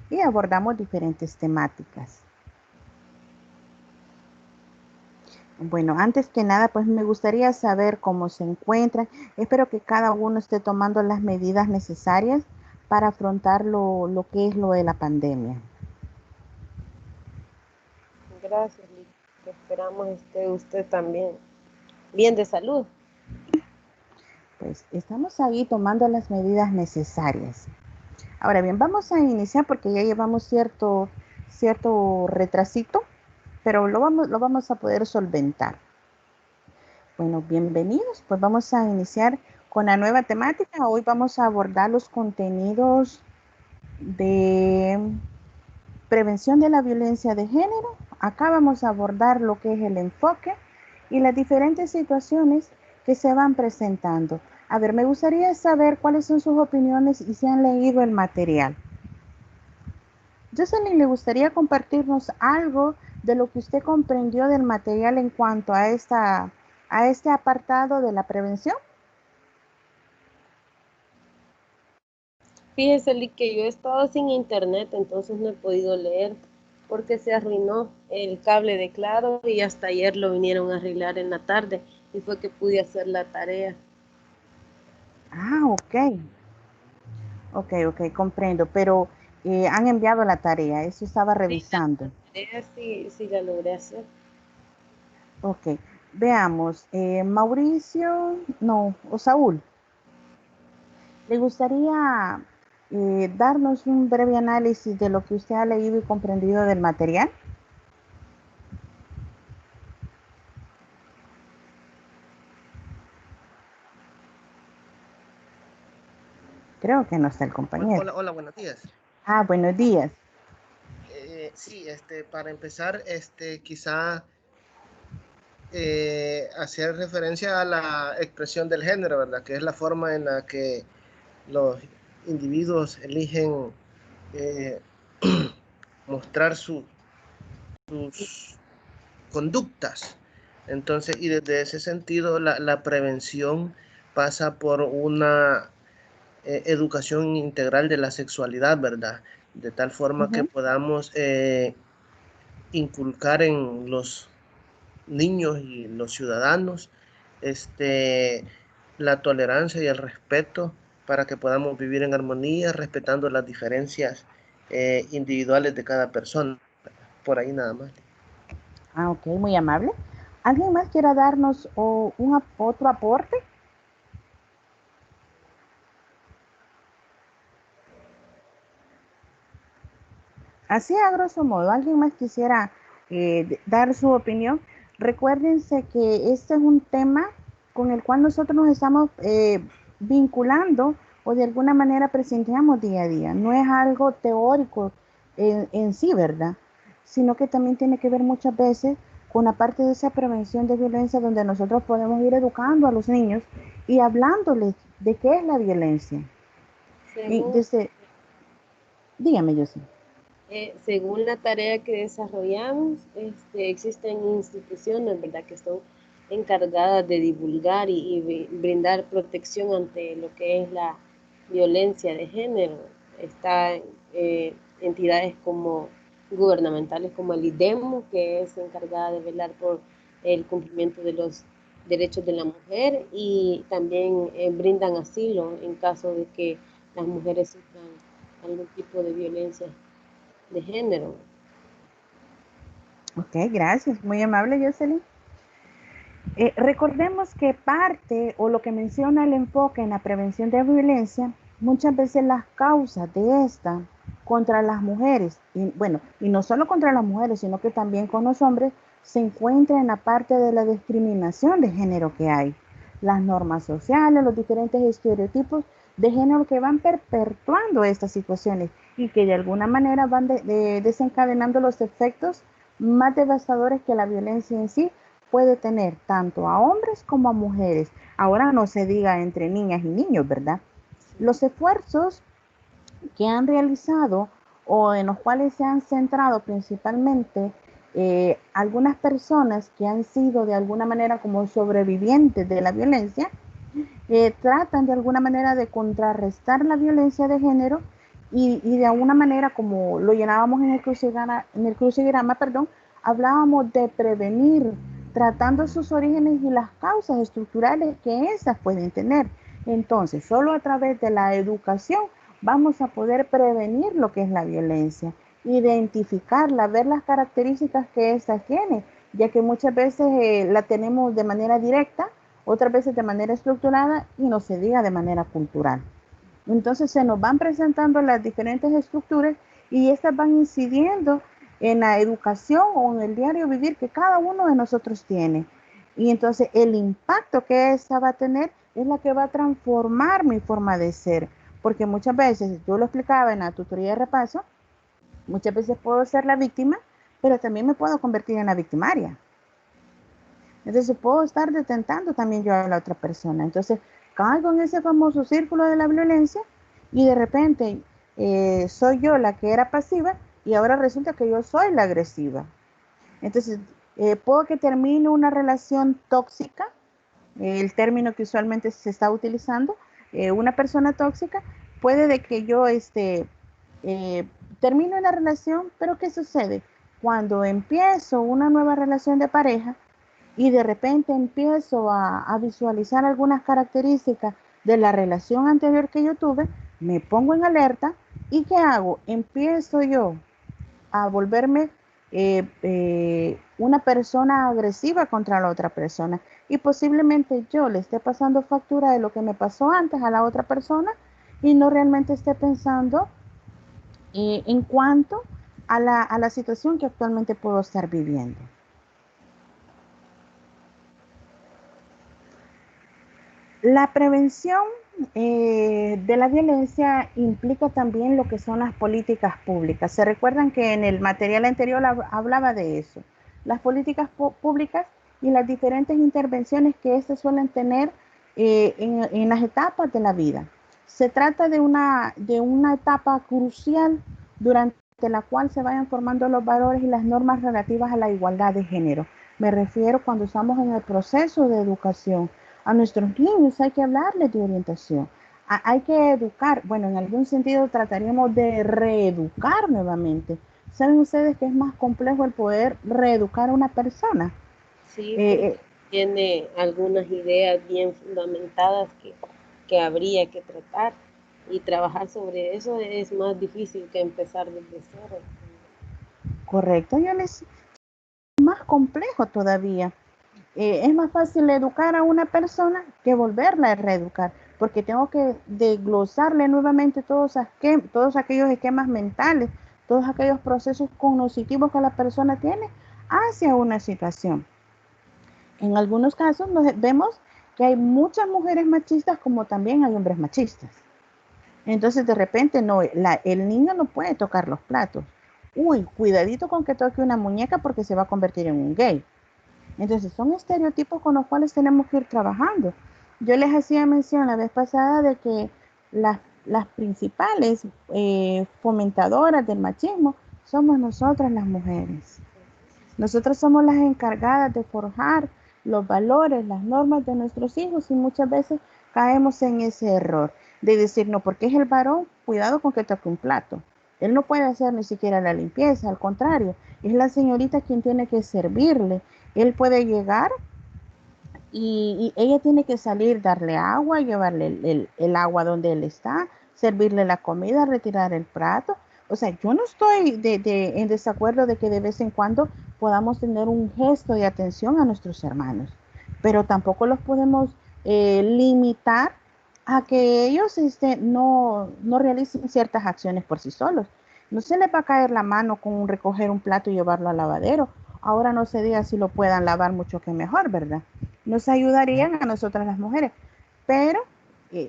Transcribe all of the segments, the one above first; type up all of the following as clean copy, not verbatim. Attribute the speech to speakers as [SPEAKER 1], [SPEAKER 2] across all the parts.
[SPEAKER 1] y abordamos diferentes temáticas. Bueno, antes que nada, pues me gustaría saber cómo se encuentran. Espero que cada uno esté tomando las medidas necesarias para afrontar lo que es lo de la pandemia.
[SPEAKER 2] Gracias, Liz. Esperamos esté usted también bien de salud.
[SPEAKER 1] Pues estamos ahí tomando las medidas necesarias. Ahora bien, vamos a iniciar porque ya llevamos cierto retrasito, pero lo vamos a poder solventar. Bueno, bienvenidos. Pues vamos a iniciar con la nueva temática. Hoy vamos a abordar los contenidos de prevención de la violencia de género. Acá vamos a abordar lo que es el enfoque y las diferentes situaciones que se van presentando. A ver, me gustaría saber cuáles son sus opiniones y si han leído el material. Jocelyn, ¿le gustaría compartirnos algo de lo que usted comprendió del material en cuanto a este apartado de la prevención?
[SPEAKER 2] Fíjese, Liz, que yo he estado sin internet, entonces no he podido leer porque se arruinó el cable de Claro y hasta ayer lo vinieron a arreglar en la tarde y fue que pude hacer la tarea.
[SPEAKER 1] Ah, ok, comprendo, pero han enviado la tarea, eso estaba
[SPEAKER 2] Sí,
[SPEAKER 1] revisando.
[SPEAKER 2] la tarea sí la logré hacer.
[SPEAKER 1] Ok, veamos, Mauricio, no, o Saúl, ¿le gustaría darnos un breve análisis de lo que usted ha leído y comprendido del material? Creo que no está el compañero.
[SPEAKER 3] Hola, hola, buenos días.
[SPEAKER 1] Ah, buenos días.
[SPEAKER 3] Sí, para empezar, quizá hacer referencia a la expresión del género, ¿verdad? Que es la forma en la que los individuos eligen eh, mostrar sus conductas. Entonces, y desde ese sentido, la prevención pasa por una educación integral de la sexualidad, ¿verdad? De tal forma que
[SPEAKER 1] Ujú.
[SPEAKER 3] podamos inculcar en los niños y los ciudadanos la tolerancia y el respeto para que podamos vivir en armonía, respetando las diferencias individuales de cada persona. Por ahí nada más.
[SPEAKER 1] Ah, ok, muy amable. ¿Alguien más quiera darnos otro aporte? Así a grosso modo, ¿alguien más quisiera dar su opinión? Recuérdense que este es un tema con el cual nosotros nos estamos vinculando o de alguna manera presenciamos día a día. No es algo teórico en sí, ¿verdad? Sino que también tiene que ver muchas veces con la parte de esa prevención de violencia donde nosotros podemos ir educando a los niños y hablándoles de qué es la violencia. Y
[SPEAKER 2] Según,
[SPEAKER 1] desde, dígame, yo sí.
[SPEAKER 2] según la tarea que desarrollamos, existen instituciones, ¿verdad?, que son encargadas de divulgar y brindar protección ante lo que es la violencia de género. Están entidades como gubernamentales como el IDEMO, que es encargada de velar por el cumplimiento de los derechos de la mujer y también brindan asilo en caso de que las mujeres sufran algún tipo de violencia de género.
[SPEAKER 1] Ok, gracias. Muy amable, Jocelyn. Recordemos que parte o lo que menciona el enfoque en la prevención de violencia, muchas veces las causas de esta contra las mujeres, y bueno, y no solo contra las mujeres, sino que también con los hombres, se encuentra en la parte de la discriminación de género que hay. Las normas sociales, los diferentes estereotipos de género que van perpetuando estas situaciones y que de alguna manera van desencadenando los efectos más devastadores que la violencia en sí puede tener tanto a hombres como a mujeres. Ahora no se diga entre niñas y niños, ¿verdad?
[SPEAKER 2] Sí.
[SPEAKER 1] Los esfuerzos que han realizado o en los cuales se han centrado principalmente algunas personas que han sido de alguna manera como sobrevivientes de la violencia, tratan de alguna manera de contrarrestar la violencia de género y de alguna manera, como lo llenábamos en el crucigrama, perdón, hablábamos de prevenir, tratando sus orígenes y las causas estructurales que éstas pueden tener. Entonces, solo a través de la educación vamos a poder prevenir lo que es la violencia, identificarla, ver las características que ésta tiene, ya que muchas veces la tenemos de manera directa, otras veces de manera estructurada y no se diga de manera cultural. Entonces se nos van presentando las diferentes estructuras y estas van incidiendo en la educación o en el diario vivir que cada uno de nosotros tiene. Y entonces el impacto que esa va a tener es la que va a transformar mi forma de ser. Porque muchas veces, yo lo explicaba en la tutoría de repaso, muchas veces puedo ser la víctima, pero también me puedo convertir en la victimaria. Entonces puedo estar detentando también yo a la otra persona. Entonces caigo en ese famoso círculo de la violencia y de repente soy yo la que era pasiva y ahora resulta que yo soy la agresiva. Entonces puedo que termine una relación tóxica, el término que usualmente se está utilizando, una persona tóxica, puede de que yo eh, termine una relación, pero ¿qué sucede? Cuando empiezo una nueva relación de pareja, y de repente empiezo a visualizar algunas características de la relación anterior que yo tuve, me pongo en alerta y ¿qué hago? Empiezo yo a volverme una persona agresiva contra la otra persona y posiblemente yo le esté pasando factura de lo que me pasó antes a la otra persona y no realmente esté pensando en cuanto a la situación que actualmente puedo estar viviendo. La prevención de la violencia implica también lo que son las políticas públicas. Se recuerdan que en el material anterior hablaba de eso. Las políticas públicas y las diferentes intervenciones que éstas suelen tener en las etapas de la vida. Se trata de una etapa crucial durante la cual se vayan formando los valores y las normas relativas a la igualdad de género. Me refiero cuando estamos en el proceso de educación. A nuestros niños hay que hablarles de orientación, hay que educar, bueno, en algún sentido trataríamos de reeducar nuevamente. ¿Saben ustedes que es más complejo el poder reeducar a una persona?
[SPEAKER 2] Sí, porque tiene algunas ideas bien fundamentadas que habría que tratar y trabajar sobre eso es más difícil que empezar desde cero.
[SPEAKER 1] Correcto, yo les más complejo todavía. Es más fácil educar a una persona que volverla a reeducar, porque tengo que desglosarle nuevamente todos aquellos esquemas mentales, todos aquellos procesos cognitivos que la persona tiene hacia una situación. En algunos casos vemos que hay muchas mujeres machistas como también hay hombres machistas. Entonces de repente no, el niño no puede tocar los platos. Uy, cuidadito con que toque una muñeca porque se va a convertir en un gay. Entonces son estereotipos con los cuales tenemos que ir trabajando. Yo les hacía mención la vez pasada de que las principales fomentadoras del machismo somos nosotras las mujeres. Nosotras somos las encargadas de forjar los valores, las normas de nuestros hijos y muchas veces caemos en ese error de decir, no, porque es el varón, cuidado con que toque un plato. Él no puede hacer ni siquiera la limpieza, al contrario, es la señorita quien tiene que servirle. Él puede llegar y ella tiene que salir, darle agua, llevarle el agua donde él está, servirle la comida, retirar el plato. O sea, yo no estoy en desacuerdo de que de vez en cuando podamos tener un gesto de atención a nuestros hermanos, pero tampoco los podemos limitar a que ellos no realicen ciertas acciones por sí solos. No se les va a caer la mano con recoger un plato y llevarlo al lavadero. Ahora no se diga si lo puedan lavar mucho que mejor, ¿verdad? Nos ayudarían a nosotras las mujeres, pero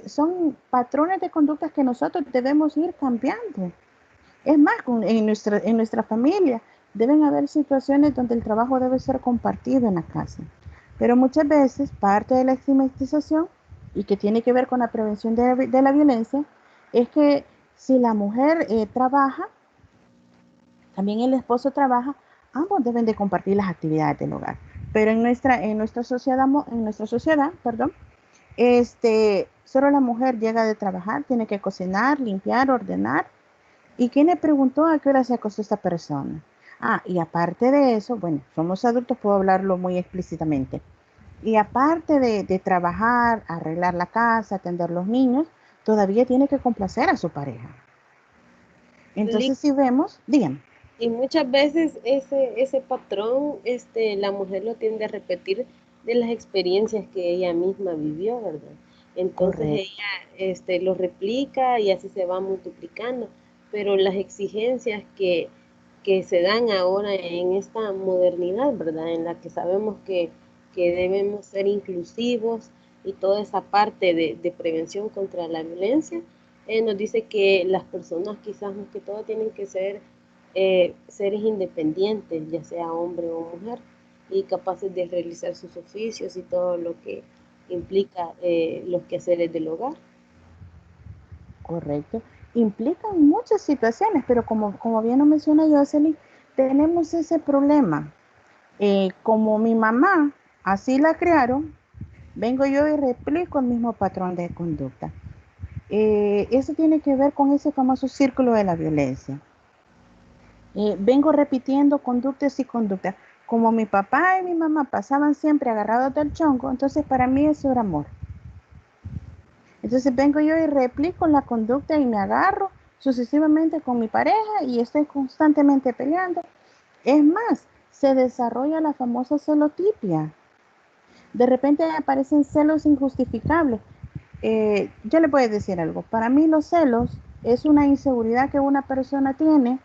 [SPEAKER 1] son patrones de conductas que nosotros debemos ir cambiando. Es más, en nuestra familia deben haber situaciones donde el trabajo debe ser compartido en la casa, pero muchas veces parte de la estigmatización y que tiene que ver con la prevención de la violencia es que si la mujer trabaja, también el esposo trabaja, ambos deben de compartir las actividades del hogar. Pero en nuestra sociedad, perdón, solo la mujer llega de trabajar, tiene que cocinar, limpiar, ordenar ¿Y quién le preguntó a qué hora se acostó esta persona? Ah, y aparte de eso, bueno, somos adultos, puedo hablarlo muy explícitamente. Y aparte de trabajar, arreglar la casa, atender los niños, todavía tiene que complacer a su pareja.
[SPEAKER 2] Li-
[SPEAKER 1] Entonces, si vemos, díganme.
[SPEAKER 2] Y muchas veces ese patrón, la mujer lo tiende a repetir de las experiencias que ella misma vivió, ¿verdad? Entonces
[SPEAKER 1] Correcto,
[SPEAKER 2] ella, lo replica y así se va multiplicando. Pero las exigencias que se dan ahora en esta modernidad, ¿verdad? En la que sabemos que debemos ser inclusivos y toda esa parte de prevención contra la violencia, nos dice que las personas quizás más que todo tienen que ser seres independientes, ya sea hombre o mujer, y capaces de realizar sus oficios y todo lo que implica los quehaceres del hogar.
[SPEAKER 1] correcto. Implican muchas situaciones, pero como bien lo menciona Jocelyn, tenemos ese problema. Como mi mamá, así la crearon, vengo yo y replico el mismo patrón de conducta. Eso tiene que ver con ese famoso círculo de la violencia. Vengo repitiendo conductas y conductas. Como mi papá y mi mamá pasaban siempre agarrados del chongo, entonces para mí eso era amor. Entonces vengo yo y replico la conducta y me agarro sucesivamente con mi pareja y estoy constantemente peleando. Es más, se desarrolla la famosa celotipia. De repente aparecen celos injustificables. Yo le puedo decir algo. Para mí los celos es una inseguridad que una persona tiene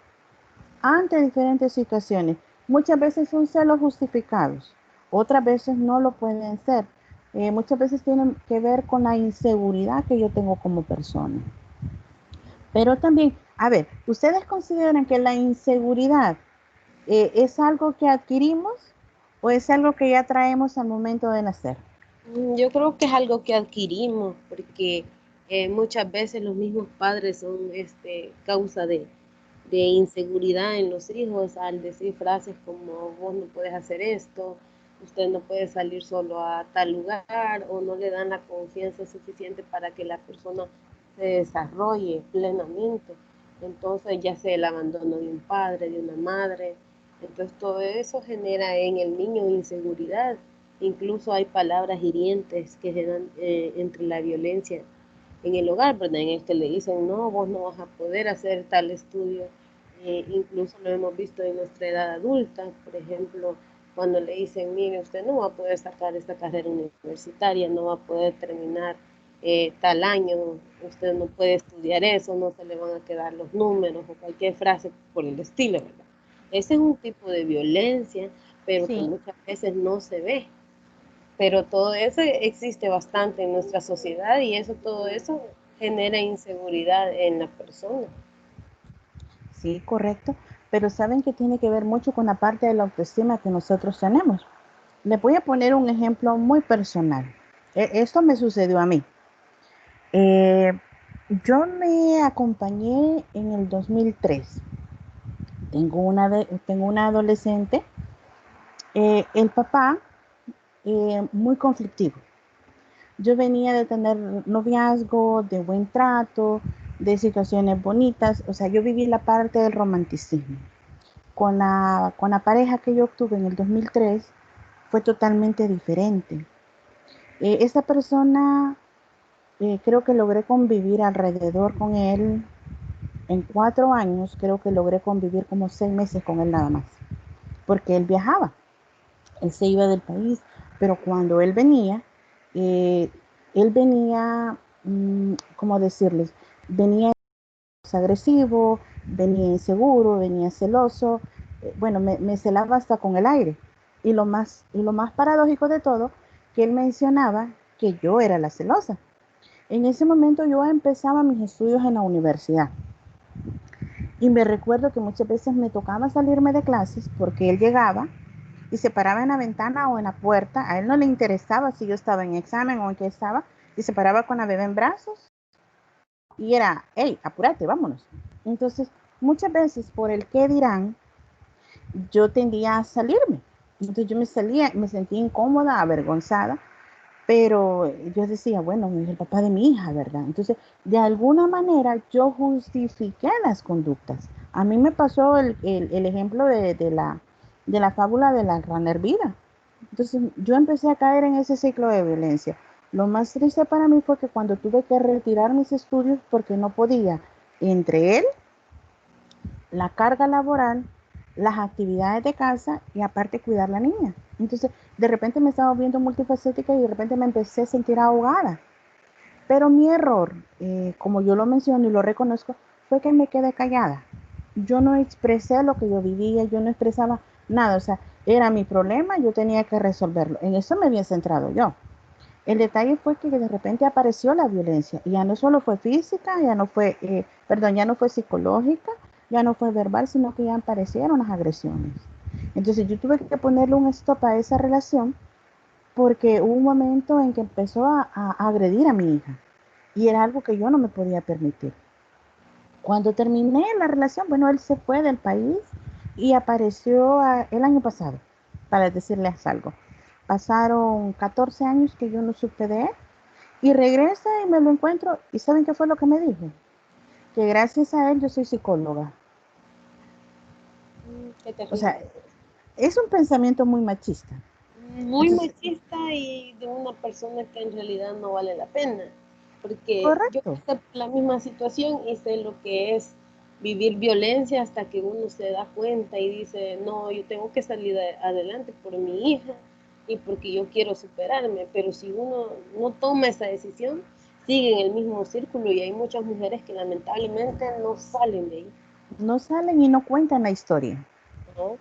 [SPEAKER 1] ante diferentes situaciones. Muchas veces son celos justificados, otras veces no lo pueden ser. Muchas veces tienen que ver con la inseguridad que yo tengo como persona. Pero también, a ver, ¿ustedes consideran que la inseguridad es algo que adquirimos o es algo que ya traemos al momento de nacer?
[SPEAKER 2] Yo creo que es algo que adquirimos, porque muchas veces los mismos padres son causa de inseguridad en los hijos al decir frases como vos no puedes hacer esto, usted no puede salir solo a tal lugar o no le dan la confianza suficiente para que la persona se desarrolle plenamente. Entonces ya sea el abandono de un padre, de una madre, entonces todo eso genera en el niño inseguridad. Incluso hay palabras hirientes que se dan entre la violencia en el hogar, ¿verdad? En el que le dicen, no, vos no vas a poder hacer tal estudio. Incluso lo hemos visto en nuestra edad adulta, por ejemplo, cuando le dicen, mire, usted no va a poder sacar esta carrera universitaria, no va a poder terminar tal año, usted no puede estudiar eso, no se le van a quedar los números o cualquier frase por el estilo, ¿verdad? Ese es un tipo de violencia, pero que
[SPEAKER 1] Sí,
[SPEAKER 2] muchas veces no se ve. Pero todo eso existe bastante en nuestra sociedad y todo eso genera inseguridad en la persona.
[SPEAKER 1] sí, correcto. Pero saben que tiene que ver mucho con la parte de la autoestima que nosotros tenemos. Les voy a poner un ejemplo muy personal. Esto me sucedió a mí. Eh, yo me acompañé en el 2003. Tengo una adolescente. El papá, muy conflictivo. Yo venía de tener noviazgo, de buen trato, de situaciones bonitas. O sea, yo viví la parte del romanticismo. Con la pareja que yo obtuve en el 2003 fue totalmente diferente. Esta persona, creo que logré convivir alrededor con él en 4 años, creo que logré convivir como 6 meses con él nada más, porque él viajaba, él se iba del país, pero cuando eh, él venía, ¿cómo decirles? Venía agresivo, venía inseguro, venía celoso, bueno, me celaba hasta con el aire. Y lo más paradójico de todo, que él mencionaba que yo era la celosa. En ese momento yo empezaba mis estudios en la universidad y me recuerdo que muchas veces me tocaba salirme de clases porque él llegaba y se paraba en la ventana o en la puerta. A él no le interesaba si yo estaba en examen o en qué estaba, y se paraba con la bebé en brazos y era, hey, apúrate, vámonos. Entonces, muchas veces por el qué dirán, yo tendía a salirme. Entonces yo me salía, me sentía incómoda, avergonzada, Pero yo decía, bueno, es el papá de mi hija, ¿verdad? Entonces, de alguna manera yo justifiqué las conductas. A mí me pasó el ejemplo de la fábula de la rana hervida. Entonces, yo empecé a caer en ese ciclo de violencia. Lo más triste para mí fue que cuando tuve que retirar mis estudios porque no podía, entre él, la carga laboral, las actividades de casa y aparte cuidar a la niña. Entonces, de repente me estaba viendo multifacética y de repente me empecé a sentir ahogada. Pero mi error, como yo lo menciono y lo reconozco, fue que me quedé callada. Yo no expresé lo que yo vivía, yo no expresaba nada. O sea, era mi problema, yo tenía que resolverlo. En eso me había centrado yo. El detalle fue que de repente apareció la violencia y ya no solo fue física, ya no fue, perdón, ya no fue psicológica, ya no fue verbal, sino que ya aparecieron las agresiones. Entonces yo tuve que ponerle un stop a esa relación porque hubo un momento en que empezó a agredir a mi hija y era algo que yo no me podía permitir. Cuando terminé la relación, bueno, él se fue del país y apareció el año pasado, para decirles algo. Pasaron 14 años que yo no supe de él y regresa y me lo encuentro y ¿saben qué fue lo que me dijo? Que gracias a él yo soy psicóloga.
[SPEAKER 2] Qué
[SPEAKER 1] O sea,
[SPEAKER 2] terrible.
[SPEAKER 1] es un pensamiento muy machista.
[SPEAKER 2] Muy
[SPEAKER 1] Entonces,
[SPEAKER 2] machista y de una persona que en realidad no vale la pena, porque yo
[SPEAKER 1] correcto.
[SPEAKER 2] pasé por la misma situación y sé lo que es vivir violencia hasta que uno se da cuenta y dice, no, yo tengo que salir adelante por mi hija y porque yo quiero superarme, pero si uno no toma esa decisión, sigue en el mismo círculo y hay muchas mujeres que lamentablemente no salen de ahí,
[SPEAKER 1] No salen y no cuentan la historia.
[SPEAKER 2] ¿no?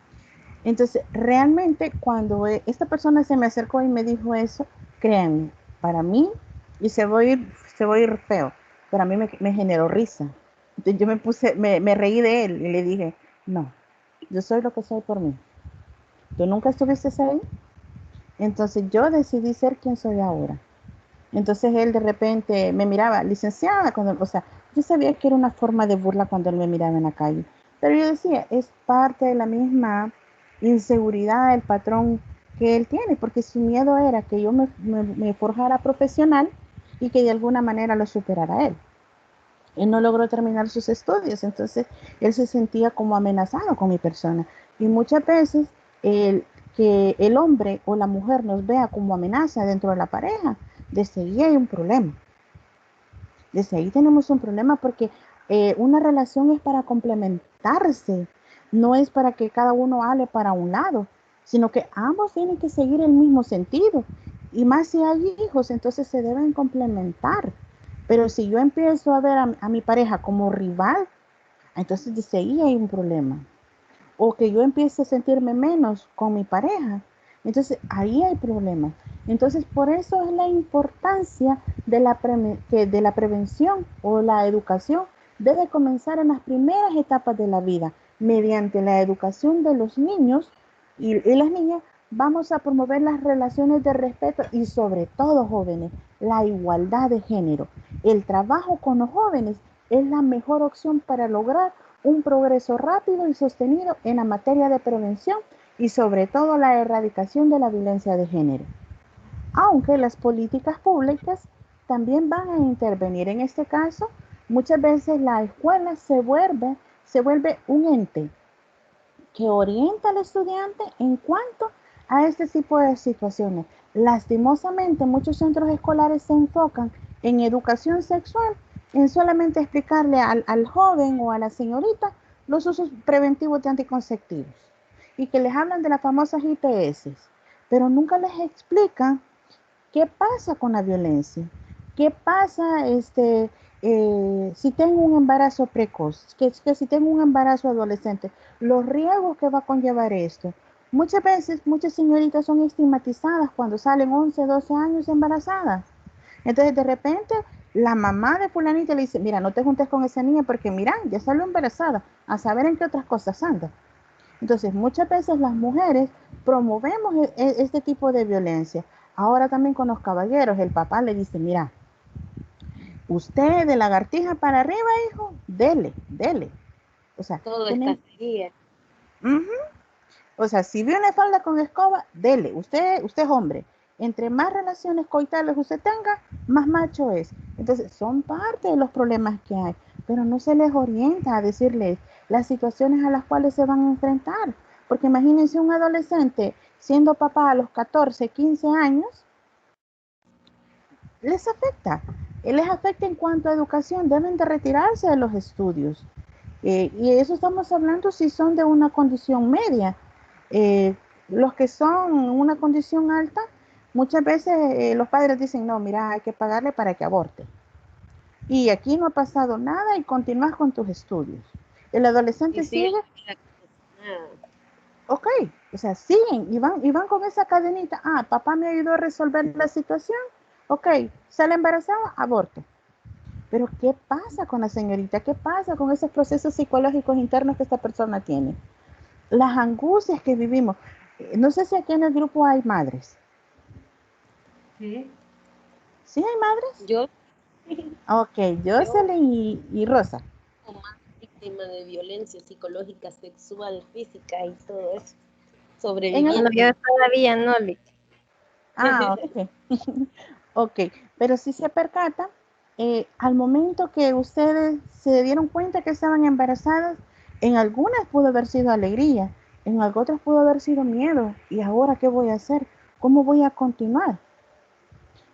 [SPEAKER 1] Entonces, realmente cuando esta persona se me acercó y me dijo eso, créanme, para mí, y se va a ir feo, pero a mí me generó risa. Entonces yo me puse, me reí de él y le dije, no, yo soy lo que soy por mí. Tú nunca estuviste ahí, entonces yo decidí ser quien soy ahora. Entonces él de repente me miraba, licenciada, cuando, o sea, yo sabía que era una forma de burla cuando él me miraba en la calle, pero yo decía, es parte de la misma inseguridad, el patrón que él tiene, porque su miedo era que yo me forjara profesional y que de alguna manera lo superara él. Él no logró terminar sus estudios, entonces él se sentía como amenazado con mi persona. Y muchas veces el, que el hombre o la mujer nos vea como amenaza dentro de la pareja, desde ahí hay un problema. Desde ahí tenemos un problema porque una relación es para complementarse, no es para que cada uno hable para un lado, sino que ambos tienen que seguir el mismo sentido. Y más si hay hijos, entonces se deben complementar. Pero si yo empiezo a ver a mi pareja como rival, entonces desde ahí hay un problema. O que yo empiece a sentirme menos con mi pareja. Entonces ahí hay problemas. Entonces por eso es la importancia de la prevención o la educación debe comenzar en las primeras etapas de la vida. Mediante la educación de los niños y las niñas vamos a promover las relaciones de respeto y sobre todo jóvenes, la igualdad de género. El trabajo con los jóvenes es la mejor opción para lograr un progreso rápido y sostenido en la materia de prevención y sobre todo la erradicación de la violencia de género. Aunque las políticas públicas también van a intervenir en este caso, muchas veces la escuela se vuelve un ente que orienta al estudiante en cuanto a este tipo de situaciones. Lastimosamente, muchos centros escolares se enfocan en educación sexual, en solamente explicarle al joven o a la señorita los usos preventivos de anticonceptivos y que les hablan de las famosas ITS, pero nunca les explican qué pasa con la violencia, qué pasa si tengo un embarazo precoz, que si tengo un embarazo adolescente, los riesgos que va a conllevar esto. Muchas veces, muchas señoritas son estigmatizadas cuando salen 11, 12 años embarazadas. Entonces, de repente, la mamá de fulanita le dice, mira, no te juntes con esa niña porque, mira, ya salió embarazada, a saber en qué otras cosas anda. Entonces, muchas veces las mujeres promovemos este tipo de violencia. Ahora también con los caballeros, el papá le dice, mira, usted de lagartija para arriba, hijo, dele, dele. O sea,
[SPEAKER 2] Todo es
[SPEAKER 1] tienen,
[SPEAKER 2] cacería.
[SPEAKER 1] uh -huh. O sea, si vio una falda con escoba, dele, usted es hombre. Entre más relaciones coitales usted tenga, más macho es. Entonces, son parte de los problemas que hay, pero no se les orienta a decirles las situaciones a las cuales se van a enfrentar. Porque imagínense un adolescente siendo papá a los 14, 15 años, les afecta en cuanto a educación, deben de retirarse de los estudios. Y eso estamos hablando si son de una condición media. Eh, los que son una condición alta, muchas veces los padres dicen, no, mira, hay que pagarle para que aborte. Y aquí no ha pasado nada y continúas con tus estudios. El adolescente sigue, ok, o sea, siguen y van con esa cadenita. Ah, papá me ayudó a resolver la situación, ok, sale embarazada, aborto. Pero ¿qué pasa con la señorita? ¿Qué pasa con esos procesos psicológicos internos que esta persona tiene? Las angustias que vivimos. No sé si aquí en el grupo hay madres.
[SPEAKER 2] Sí.
[SPEAKER 1] ¿Sí hay madres?
[SPEAKER 2] Yo,
[SPEAKER 1] Ok, Jocelyn y Rosa.
[SPEAKER 2] como víctima de violencia psicológica, sexual, física y todo eso. Sobreviviendo.
[SPEAKER 4] Yo todavía no, Lick.
[SPEAKER 1] Ah, ok. Ok, pero si se percata, al momento que ustedes se dieron cuenta que estaban embarazadas, en algunas pudo haber sido alegría, en otras pudo haber sido miedo. ¿Y ahora qué voy a hacer? ¿Cómo voy a continuar?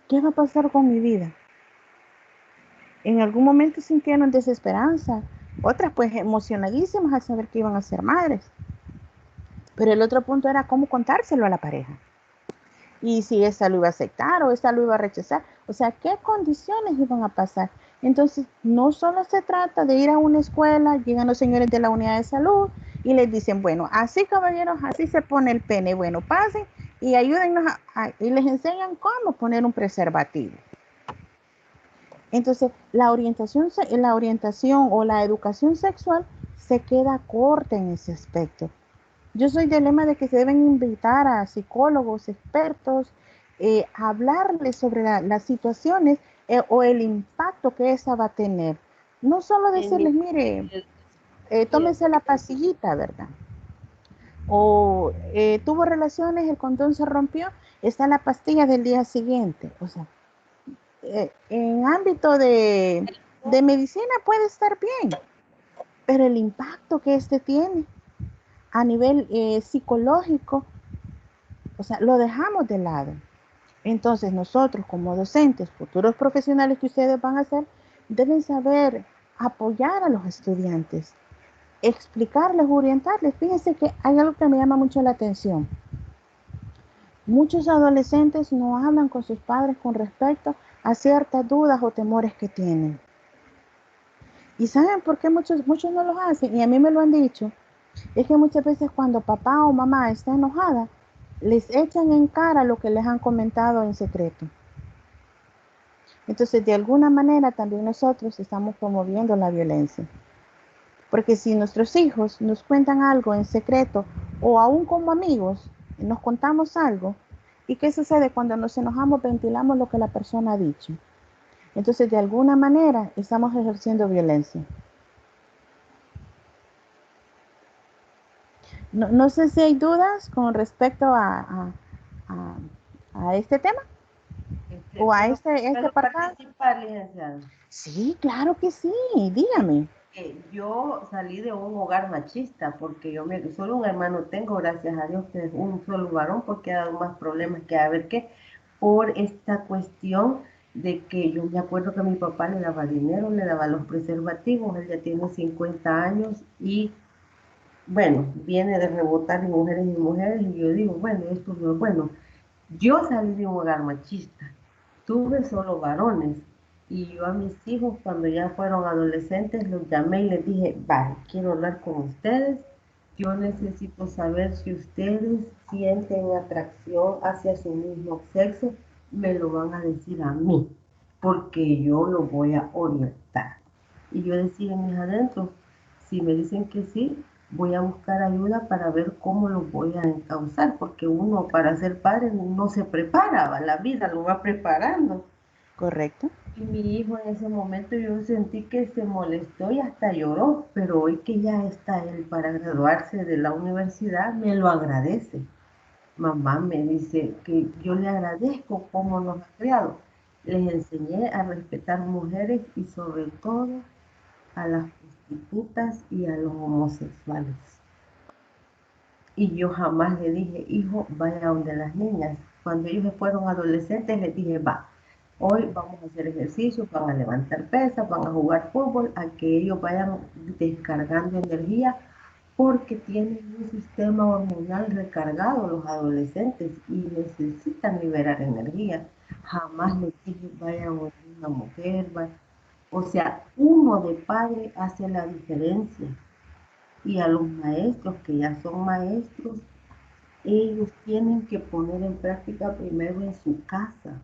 [SPEAKER 1] ¿Qué va a pasar con mi vida? En algún momento sintieron desesperanza, otras pues emocionadísimas al saber que iban a ser madres. Pero el otro punto era cómo contárselo a la pareja. Y si esa lo iba a aceptar o esa lo iba a rechazar. O sea, ¿qué condiciones iban a pasar? Entonces, no solo se trata de ir a una escuela, llegan los señores de la unidad de salud y les dicen, bueno, así caballeros, así se pone el pene. Bueno, pasen y ayúdennos y les enseñan cómo poner un preservativo. Entonces, la orientación o la educación sexual se queda corta en ese aspecto. Yo soy del lema de que se deben invitar a psicólogos, expertos, a hablarles sobre las situaciones o el impacto que esa va a tener. No solo decirles, mire, tómese la pastillita, ¿verdad? O tuvo relaciones, el condón se rompió, está la pastilla del día siguiente. O sea, en ámbito de medicina puede estar bien, pero el impacto que este tiene a nivel psicológico, o sea, lo dejamos de lado. Entonces nosotros como docentes, futuros profesionales que ustedes van a ser, deben saber apoyar a los estudiantes, explicarles, orientarles. Fíjense que hay algo que me llama mucho la atención. Muchos adolescentes no hablan con sus padres con respecto a ciertas dudas o temores que tienen. ¿Y saben por qué muchos no lo hacen? Y a mí me lo han dicho. Es que muchas veces cuando papá o mamá está enojada, les echan en cara lo que les han comentado en secreto. Entonces, de alguna manera también nosotros estamos promoviendo la violencia. Porque si nuestros hijos nos cuentan algo en secreto o aún como amigos, nos contamos algo, ¿y qué sucede? Cuando nos enojamos ventilamos lo que la persona ha dicho. Entonces, de alguna manera estamos ejerciendo violencia. No sé si hay dudas con respecto a este tema o a este apartado.
[SPEAKER 5] Participar, licenciada.
[SPEAKER 1] Sí, claro que sí, dígame.
[SPEAKER 5] Yo salí de un hogar machista porque solo un hermano tengo, gracias a Dios, que es un solo varón, porque ha dado más problemas que a ver qué, por esta cuestión de que yo me acuerdo que mi papá le daba dinero, le daba los preservativos, él ya tiene 50 años y bueno, viene de rebotar en mujeres y yo digo, bueno, esto no es bueno. Yo salí de un hogar machista, tuve solo varones y yo a mis hijos cuando ya fueron adolescentes los llamé y les dije, vale, quiero hablar con ustedes, yo necesito saber si ustedes sienten atracción hacia su mismo sexo, me lo van a decir a mí, porque yo lo voy a orientar. Y yo decía en mis adentros, si me dicen que sí, voy a buscar ayuda para ver cómo lo voy a encauzar, porque uno para ser padre no se prepara, la vida lo va preparando.
[SPEAKER 1] Correcto.
[SPEAKER 5] Y mi hijo en ese momento yo sentí que se molestó y hasta lloró, pero hoy que ya está él para graduarse de la universidad, me lo agradece. mamá me dice que yo le agradezco cómo nos ha criado. Les enseñé a respetar mujeres y sobre todo a las prostitutas y a los homosexuales. Y yo jamás le dije, hijo, vaya donde las niñas. Cuando ellos fueron adolescentes, les dije, va, hoy vamos a hacer ejercicio, van a levantar pesas, van a jugar fútbol, a que ellos vayan descargando energía, porque tienen un sistema hormonal recargado los adolescentes y necesitan liberar energía. Jamás les dije, vaya donde una mujer, vaya. O sea, uno de padre hace la diferencia. Y a los maestros que ya son maestros, ellos tienen que poner en práctica primero en su casa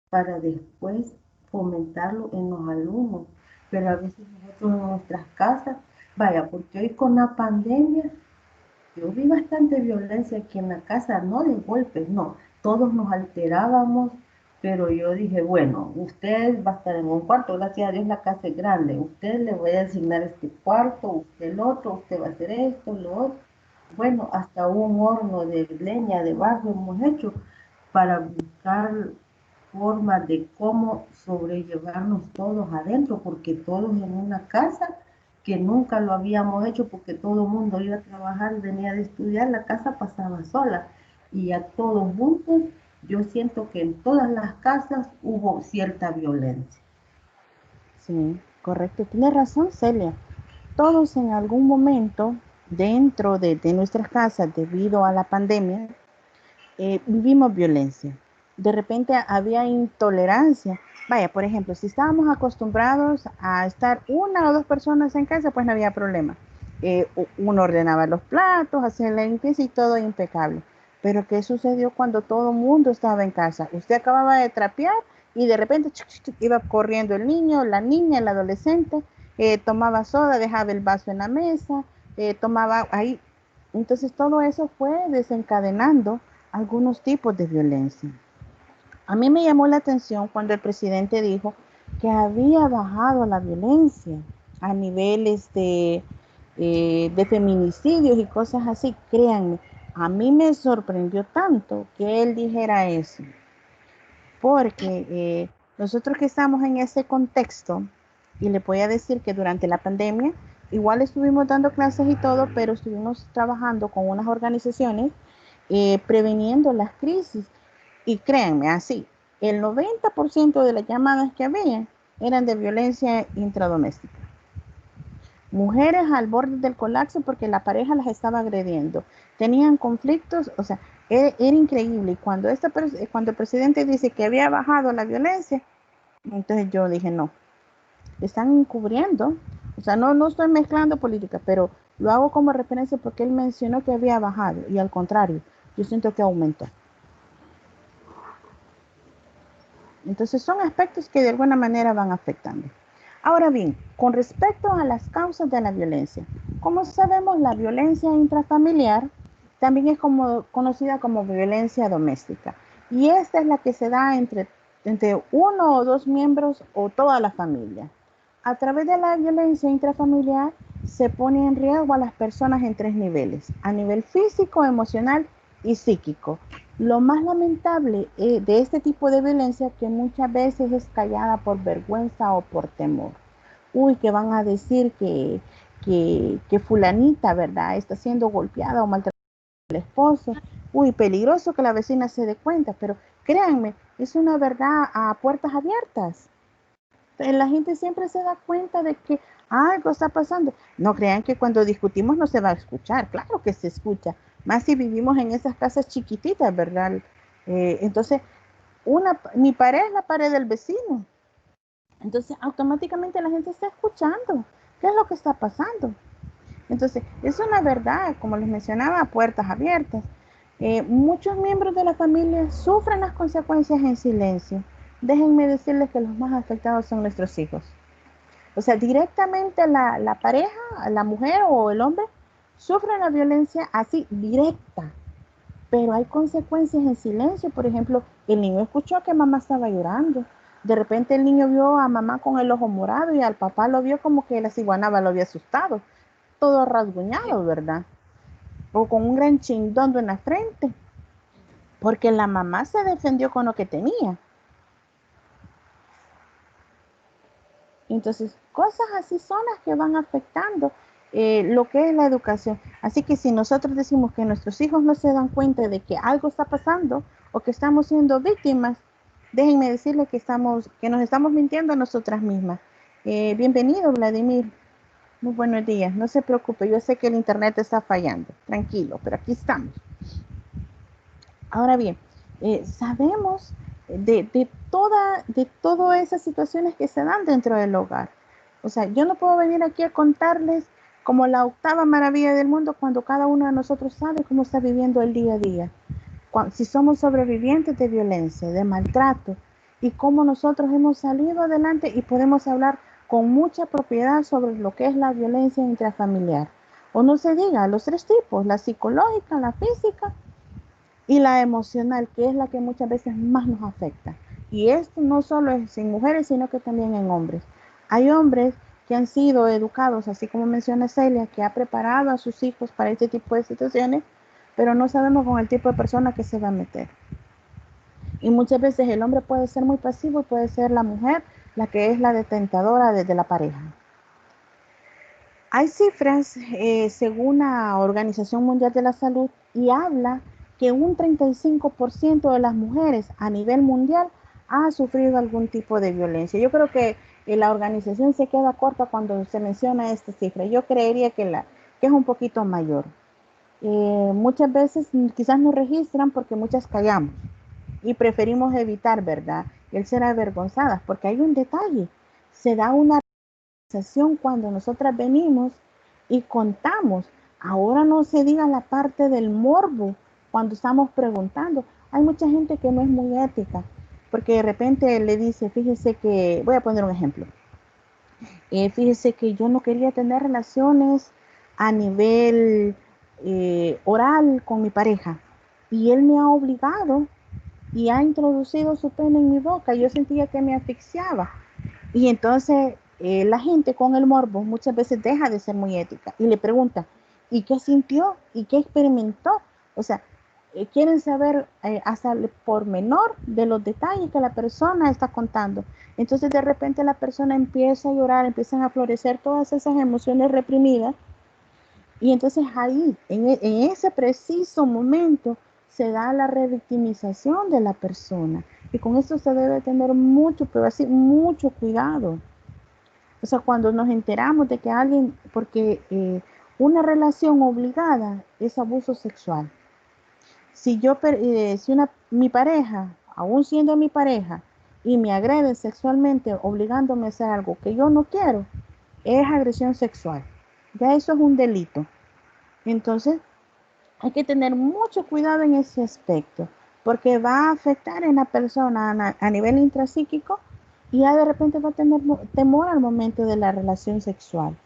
[SPEAKER 5] para después fomentarlo en los alumnos. Pero a veces nosotros en nuestras casas, vaya, porque hoy con la pandemia yo vi bastante violencia aquí en la casa, no de golpes, no, todos nos alterábamos, pero yo dije, bueno, usted va a estar en un cuarto, gracias a Dios la casa es grande, usted le voy a asignar este cuarto, usted el otro, usted va a hacer esto, lo otro. Bueno, hasta un horno de leña, de barro hemos hecho para buscar formas de cómo sobrellevarnos todos adentro, porque todos en una casa que nunca lo habíamos hecho porque todo el mundo iba a trabajar y venía de estudiar, la casa pasaba sola y a todos juntos, yo siento que en todas las casas hubo cierta violencia.
[SPEAKER 1] Sí, correcto. Tiene razón, Celia. Todos en algún momento dentro de nuestras casas, debido a la pandemia, vivimos violencia. De repente había intolerancia. Vaya, por ejemplo, si estábamos acostumbrados a estar una o dos personas en casa, pues no había problema. Uno ordenaba los platos, hacía la limpieza y todo impecable. Pero ¿qué sucedió cuando todo el mundo estaba en casa? Usted acababa de trapear y de repente iba corriendo el niño, la niña, el adolescente, tomaba soda, dejaba el vaso en la mesa, tomaba ahí. Entonces todo eso fue desencadenando algunos tipos de violencia. A mí me llamó la atención cuando el presidente dijo que había bajado la violencia a niveles de feminicidios y cosas así. Créanme, a mí me sorprendió tanto que él dijera eso, porque nosotros que estamos en ese contexto, y le voy a decir que durante la pandemia, igual estuvimos dando clases y todo, pero estuvimos trabajando con unas organizaciones preveniendo las crisis. Y créanme, así, el 90% de las llamadas que había eran de violencia intradoméstica. Mujeres al borde del colapso porque la pareja las estaba agrediendo. Tenían conflictos, o sea, era increíble. Y cuando el presidente dice que había bajado la violencia, entonces yo dije, no, están encubriendo. O sea, no estoy mezclando política, pero lo hago como referencia porque él mencionó que había bajado y al contrario, yo siento que aumentó. Entonces son aspectos que de alguna manera van afectando. Ahora bien, con respecto a las causas de la violencia, como sabemos, la violencia intrafamiliar también es conocida como violencia doméstica. Y esta es la que se da entre uno o dos miembros o toda la familia. A través de la violencia intrafamiliar se pone en riesgo a las personas en tres niveles: a nivel físico, emocional y psíquico. Lo más lamentable de este tipo de violencia es que muchas veces es callada por vergüenza o por temor. Uy, que van a decir que fulanita, ¿verdad? Está siendo golpeada o maltratada por el esposo. Uy, peligroso que la vecina se dé cuenta, pero créanme, es una verdad a puertas abiertas. La gente siempre se da cuenta de que algo está pasando. No crean que cuando discutimos no se va a escuchar, claro que se escucha, más si vivimos en esas casas chiquititas, ¿verdad? Entonces, mi pared es la pared del vecino, entonces automáticamente la gente está escuchando qué es lo que está pasando. Entonces, es una verdad, como les mencionaba, a puertas abiertas. Muchos miembros de la familia sufren las consecuencias en silencio. Déjenme decirles que los más afectados son nuestros hijos. O sea, directamente la pareja, la mujer o el hombre, sufren la violencia así, directa. Pero hay consecuencias en silencio. Por ejemplo, el niño escuchó que mamá estaba llorando. De repente el niño vio a mamá con el ojo morado y al papá lo vio como que la ciguanaba lo había asustado. Todo rasguñado, ¿verdad? O con un gran chindondo en la frente. porque la mamá se defendió con lo que tenía. Entonces, cosas así son las que van afectando lo que es la educación. Así que si nosotros decimos que nuestros hijos no se dan cuenta de que algo está pasando o que estamos siendo víctimas, déjenme decirles que nos estamos mintiendo a nosotras mismas. Bienvenido, Vladimir. Muy buenos días. No se preocupe, yo sé que el internet está fallando. Tranquilo, pero aquí estamos. Ahora bien, sabemos de todas esas situaciones que se dan dentro del hogar. O sea, yo no puedo venir aquí a contarles como la octava maravilla del mundo cuando cada uno de nosotros sabe cómo está viviendo el día a día. Si somos sobrevivientes de violencia, de maltrato, y cómo nosotros hemos salido adelante y podemos hablar con mucha propiedad sobre lo que es la violencia intrafamiliar. O no se diga, los tres tipos, la psicológica, la física y la emocional, que es la que muchas veces más nos afecta. Y esto no solo es en mujeres, sino que también en hombres. Hay hombres que han sido educados, así como menciona Celia, que ha preparado a sus hijos para este tipo de situaciones, pero no sabemos con el tipo de persona que se va a meter. Y muchas veces el hombre puede ser muy pasivo y puede ser la mujer la que es la detentadora de la pareja. Hay cifras según la Organización Mundial de la Salud y habla que un 35% de las mujeres a nivel mundial ha sufrido algún tipo de violencia. Yo creo que la organización se queda corta cuando se menciona esta cifra. Yo creería que es un poquito mayor. Muchas veces quizás no registran porque muchas callamos y preferimos evitar, ¿verdad? El ser avergonzadas, porque hay un detalle. Se da una cuando nosotras venimos y contamos. Ahora no se diga la parte del morbo cuando estamos preguntando. Hay mucha gente que no es muy ética, porque de repente le dice, fíjese que, voy a poner un ejemplo, fíjese que yo no quería tener relaciones a nivel oral con mi pareja y él me ha obligado y ha introducido su pene en mi boca. Yo sentía que me asfixiaba. Y entonces la gente con el morbo muchas veces deja de ser muy ética y le pregunta, ¿y qué sintió? ¿Y qué experimentó? O sea, quieren saber hasta el pormenor de los detalles que la persona está contando. Entonces de repente la persona empieza a llorar, empiezan a florecer todas esas emociones reprimidas y entonces ahí, en ese preciso momento, se da la revictimización de la persona. Y con eso se debe tener mucho, pero así, mucho cuidado. O sea, cuando nos enteramos de que alguien, porque una relación obligada es abuso sexual. Si mi pareja, aún siendo mi pareja, y me agrede sexualmente obligándome a hacer algo que yo no quiero, es agresión sexual. Ya eso es un delito. Entonces, hay que tener mucho cuidado en ese aspecto, porque va a afectar en la persona a nivel intrapsíquico y ya de repente va a tener temor al momento de la relación sexual.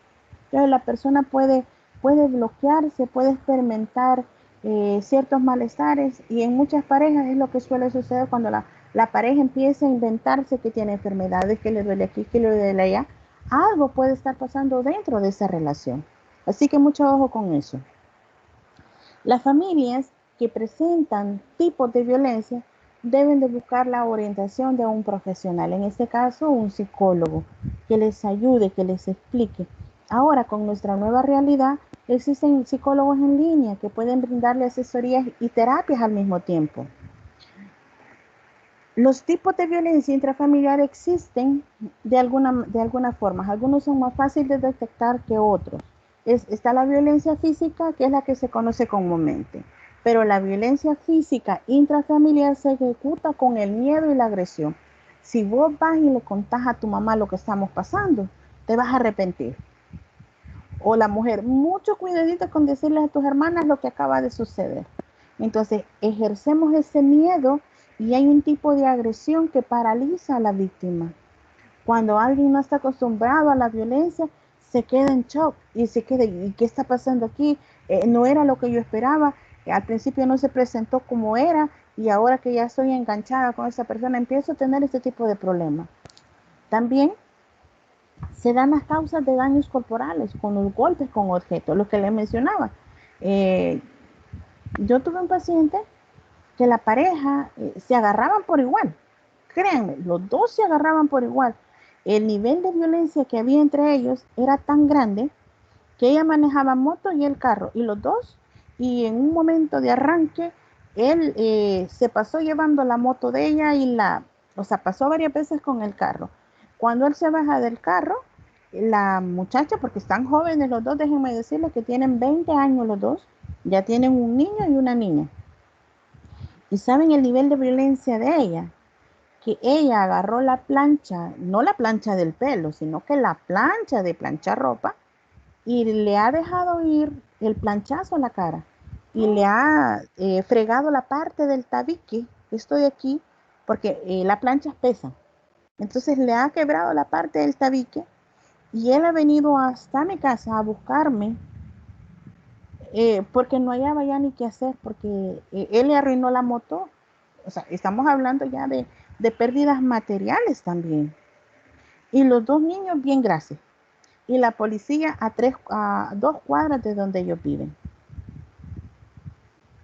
[SPEAKER 1] Entonces la persona puede bloquearse, puede experimentar ciertos malestares y en muchas parejas es lo que suele suceder cuando la pareja empieza a inventarse que tiene enfermedades, que le duele aquí, que le duele allá. Algo puede estar pasando dentro de esa relación. Así que mucho ojo con eso. Las familias que presentan tipos de violencia deben de buscar la orientación de un profesional, en este caso un psicólogo, que les ayude, que les explique. Ahora, con nuestra nueva realidad, existen psicólogos en línea que pueden brindarle asesorías y terapias al mismo tiempo. Los tipos de violencia intrafamiliar existen de alguna forma. Algunos son más fáciles de detectar que otros. Está la violencia física, que es la que se conoce comúnmente. Pero la violencia física intrafamiliar se ejecuta con el miedo y la agresión. Si vos vas y le contás a tu mamá lo que estamos pasando, te vas a arrepentir. O la mujer, mucho cuidadito con decirles a tus hermanas lo que acaba de suceder. Entonces, ejercemos ese miedo y hay un tipo de agresión que paraliza a la víctima. Cuando alguien no está acostumbrado a la violencia, se queda en shock y se queda, ¿y qué está pasando aquí? No era lo que yo esperaba, al principio no se presentó como era y ahora que ya estoy enganchada con esa persona, empiezo a tener este tipo de problemas. También se dan las causas de daños corporales con los golpes con objetos, lo que les mencionaba. Yo tuve un paciente que la pareja se agarraban por igual. Créanme, los dos se agarraban por igual. El nivel de violencia que había entre ellos era tan grande que ella manejaba moto y el carro, y los dos, y en un momento de arranque, él se pasó llevando la moto de ella o sea, pasó varias veces con el carro. Cuando él se baja del carro, la muchacha, porque están jóvenes los dos, déjenme decirles que tienen 20 años los dos, ya tienen un niño y una niña. Y saben el nivel de violencia de ella, que ella agarró la plancha, no la plancha del pelo, sino que la plancha de planchar ropa, y le ha dejado ir el planchazo a la cara y le ha fregado la parte del tabique, esto de aquí, porque la plancha pesa. Entonces le ha quebrado la parte del tabique y él ha venido hasta mi casa a buscarme porque no hallaba ya ni qué hacer, porque él le arruinó la moto. O sea, estamos hablando ya de pérdidas materiales también. Y los dos niños bien gracias. Y la policía a 2 cuadras de donde ellos viven.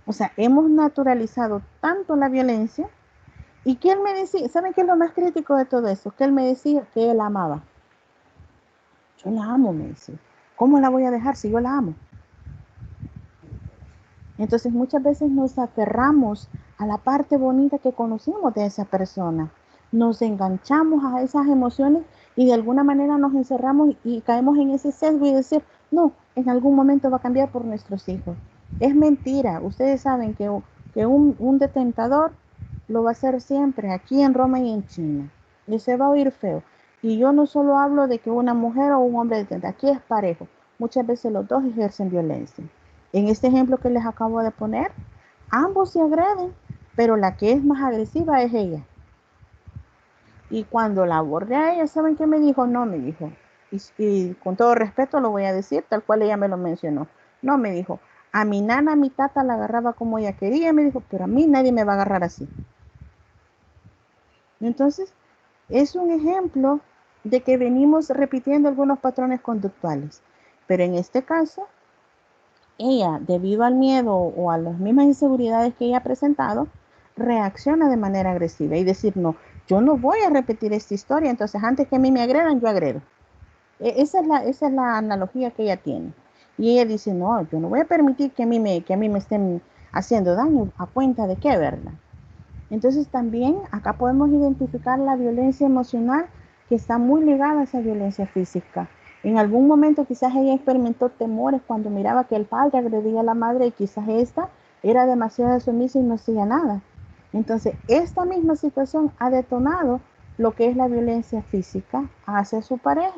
[SPEAKER 1] O sea, hemos naturalizado tanto la violencia. Y que él me decía, ¿saben qué es lo más crítico de todo eso? Que él me decía que él amaba. Yo la amo, me decía. ¿Cómo la voy a dejar si yo la amo? Entonces muchas veces nos aferramos a la parte bonita que conocimos de esa persona. Nos enganchamos a esas emociones y de alguna manera nos encerramos y caemos en ese sesgo y decir, no, en algún momento va a cambiar por nuestros hijos. Es mentira. Ustedes saben que un detentador lo va a hacer siempre aquí en Roma y en China. Y se va a oír feo. Y yo no solo hablo de que una mujer o un hombre detenta, aquí es parejo. Muchas veces los dos ejercen violencia. En este ejemplo que les acabo de poner, ambos se agreden, pero la que es más agresiva es ella. Y cuando la abordé a ella, ¿saben qué me dijo? No, me dijo, y con todo respeto lo voy a decir, tal cual ella me lo mencionó. No, me dijo, a mi nana, a mi tata la agarraba como ella quería, me dijo, pero a mí nadie me va a agarrar así. Entonces, es un ejemplo de que venimos repitiendo algunos patrones conductuales. Pero en este caso, ella, debido al miedo o a las mismas inseguridades que ella ha presentado, reacciona de manera agresiva y decir, no, yo no voy a repetir esta historia, entonces antes que a mí me agredan, yo agredo. Esa es la analogía que ella tiene. Y ella dice, no, yo no voy a permitir que a mí me estén haciendo daño a cuenta de qué, ¿verdad? Entonces también acá podemos identificar la violencia emocional que está muy ligada a esa violencia física. En algún momento quizás ella experimentó temores cuando miraba que el padre agredía a la madre y quizás esta era demasiado sumisa y no hacía nada. Entonces esta misma situación ha detonado lo que es la violencia física hacia su pareja.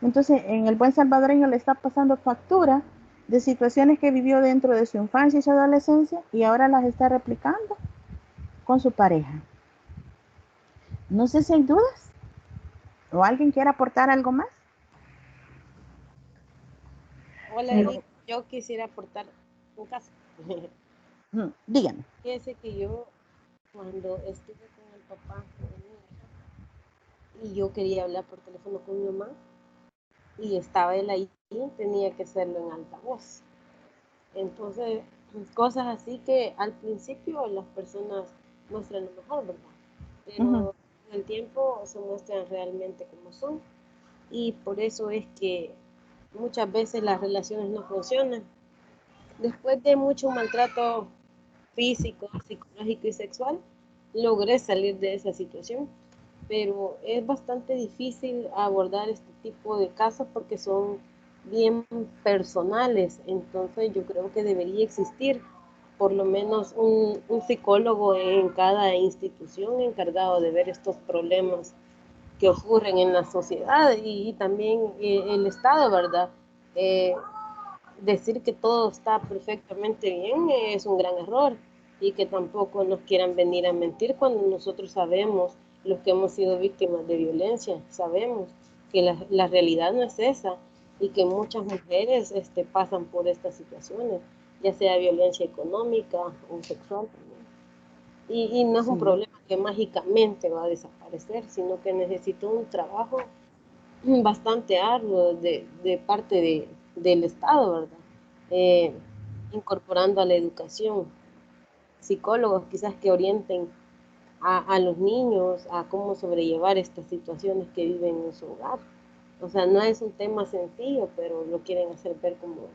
[SPEAKER 1] Entonces en el buen salvadoreño le está pasando factura de situaciones que vivió dentro de su infancia y su adolescencia y ahora las está replicando con su pareja. No sé si hay dudas o alguien quiere aportar algo más.
[SPEAKER 2] Hola Eric, yo quisiera aportar un caso.
[SPEAKER 1] Díganme.
[SPEAKER 2] Fíjese que yo cuando estuve con el papá de mi hija y yo quería hablar por teléfono con mi mamá y estaba él ahí, tenía que hacerlo en altavoz. Entonces, cosas así que al principio las personas muestran lo mejor, ¿verdad?
[SPEAKER 1] Ujú.
[SPEAKER 2] Pero en el tiempo se muestran realmente como son y por eso es que muchas veces las relaciones no funcionan. Después de mucho maltrato físico, psicológico y sexual, logré salir de esa situación, pero es bastante difícil abordar este tipo de casos porque son bien personales, entonces yo creo que debería existir por lo menos un psicólogo en cada institución encargado de ver estos problemas que ocurren en la sociedad y también el Estado, ¿verdad? Eh, Decir que todo está perfectamente bien es un gran error y que tampoco nos quieran venir a mentir cuando nosotros sabemos, los que hemos sido víctimas de violencia, sabemos que la realidad no es esa y que muchas mujeres pasan por estas situaciones, ya sea violencia económica o sexual también. Y no es un
[SPEAKER 1] Sí,
[SPEAKER 2] problema que mágicamente va a desaparecer, sino que necesita un trabajo bastante arduo de parte del Estado, ¿verdad? Eh, Incorporando a la educación. psicólogos quizás que orienten a los niños a cómo sobrellevar estas situaciones que viven en su hogar. O sea, no es un tema sencillo, pero lo quieren hacer ver como,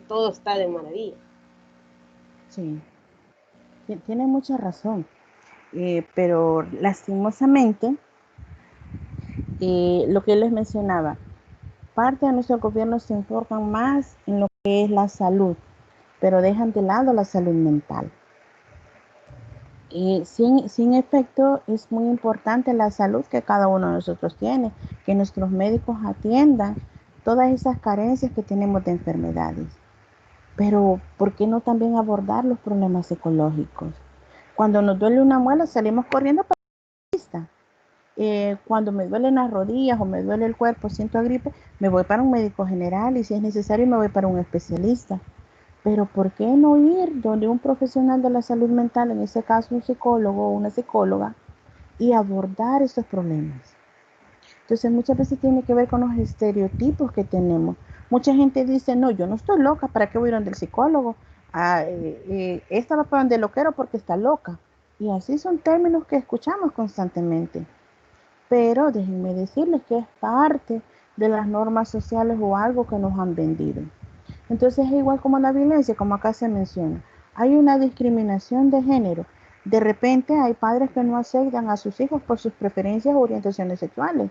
[SPEAKER 2] todo está de maravilla.
[SPEAKER 1] Sí, tiene mucha razón. Pero lastimosamente, lo que les mencionaba, parte de nuestro gobierno se enfocan más en lo que es la salud, pero dejan de lado la salud mental. Sin efecto, es muy importante la salud que cada uno de nosotros tiene, que nuestros médicos atiendan todas esas carencias que tenemos de enfermedades. Pero, ¿por qué no también abordar los problemas psicológicos? Cuando nos duele una muela, salimos corriendo para el especialista. Cuando me duelen las rodillas o me duele el cuerpo, siento gripe, me voy para un médico general y si es necesario me voy para un especialista. Pero ¿por qué no ir donde un profesional de la salud mental, en ese caso un psicólogo o una psicóloga, y abordar esos problemas? Entonces muchas veces tiene que ver con los estereotipos que tenemos. Mucha gente dice, no, yo no estoy loca, ¿para qué voy a ir donde el psicólogo? Esta va para donde el loquero porque está loca. Y así son términos que escuchamos constantemente. Pero déjenme decirles que es parte de las normas sociales o algo que nos han vendido. Entonces es igual como la violencia, como acá se menciona. Hay una discriminación de género. De repente hay padres que no aceptan a sus hijos por sus preferencias o orientaciones sexuales.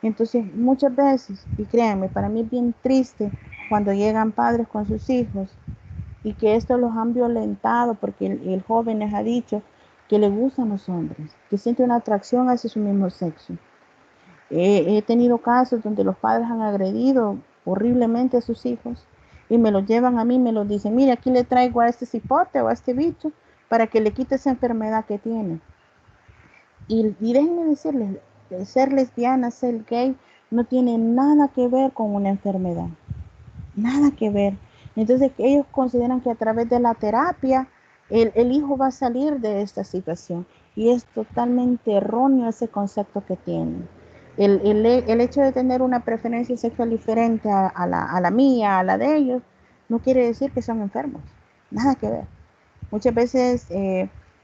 [SPEAKER 1] Entonces muchas veces, y créanme, para mí es bien triste cuando llegan padres con sus hijos y que esto los han violentado porque el joven les ha dicho que le gustan los hombres, que siente una atracción hacia su mismo sexo. He tenido casos donde los padres han agredido horriblemente a sus hijos y me los llevan a mí, me los dicen, mire, aquí le traigo a este cipote o a este bicho para que le quite esa enfermedad que tiene. Y déjenme decirles, ser lesbiana, ser gay, no tiene nada que ver con una enfermedad, nada que ver. Entonces ellos consideran que a través de la terapia el hijo va a salir de esta situación y es totalmente erróneo ese concepto que tienen. El hecho de tener una preferencia sexual diferente a la mía, a la de ellos, no quiere decir que son enfermos, nada que ver. Muchas veces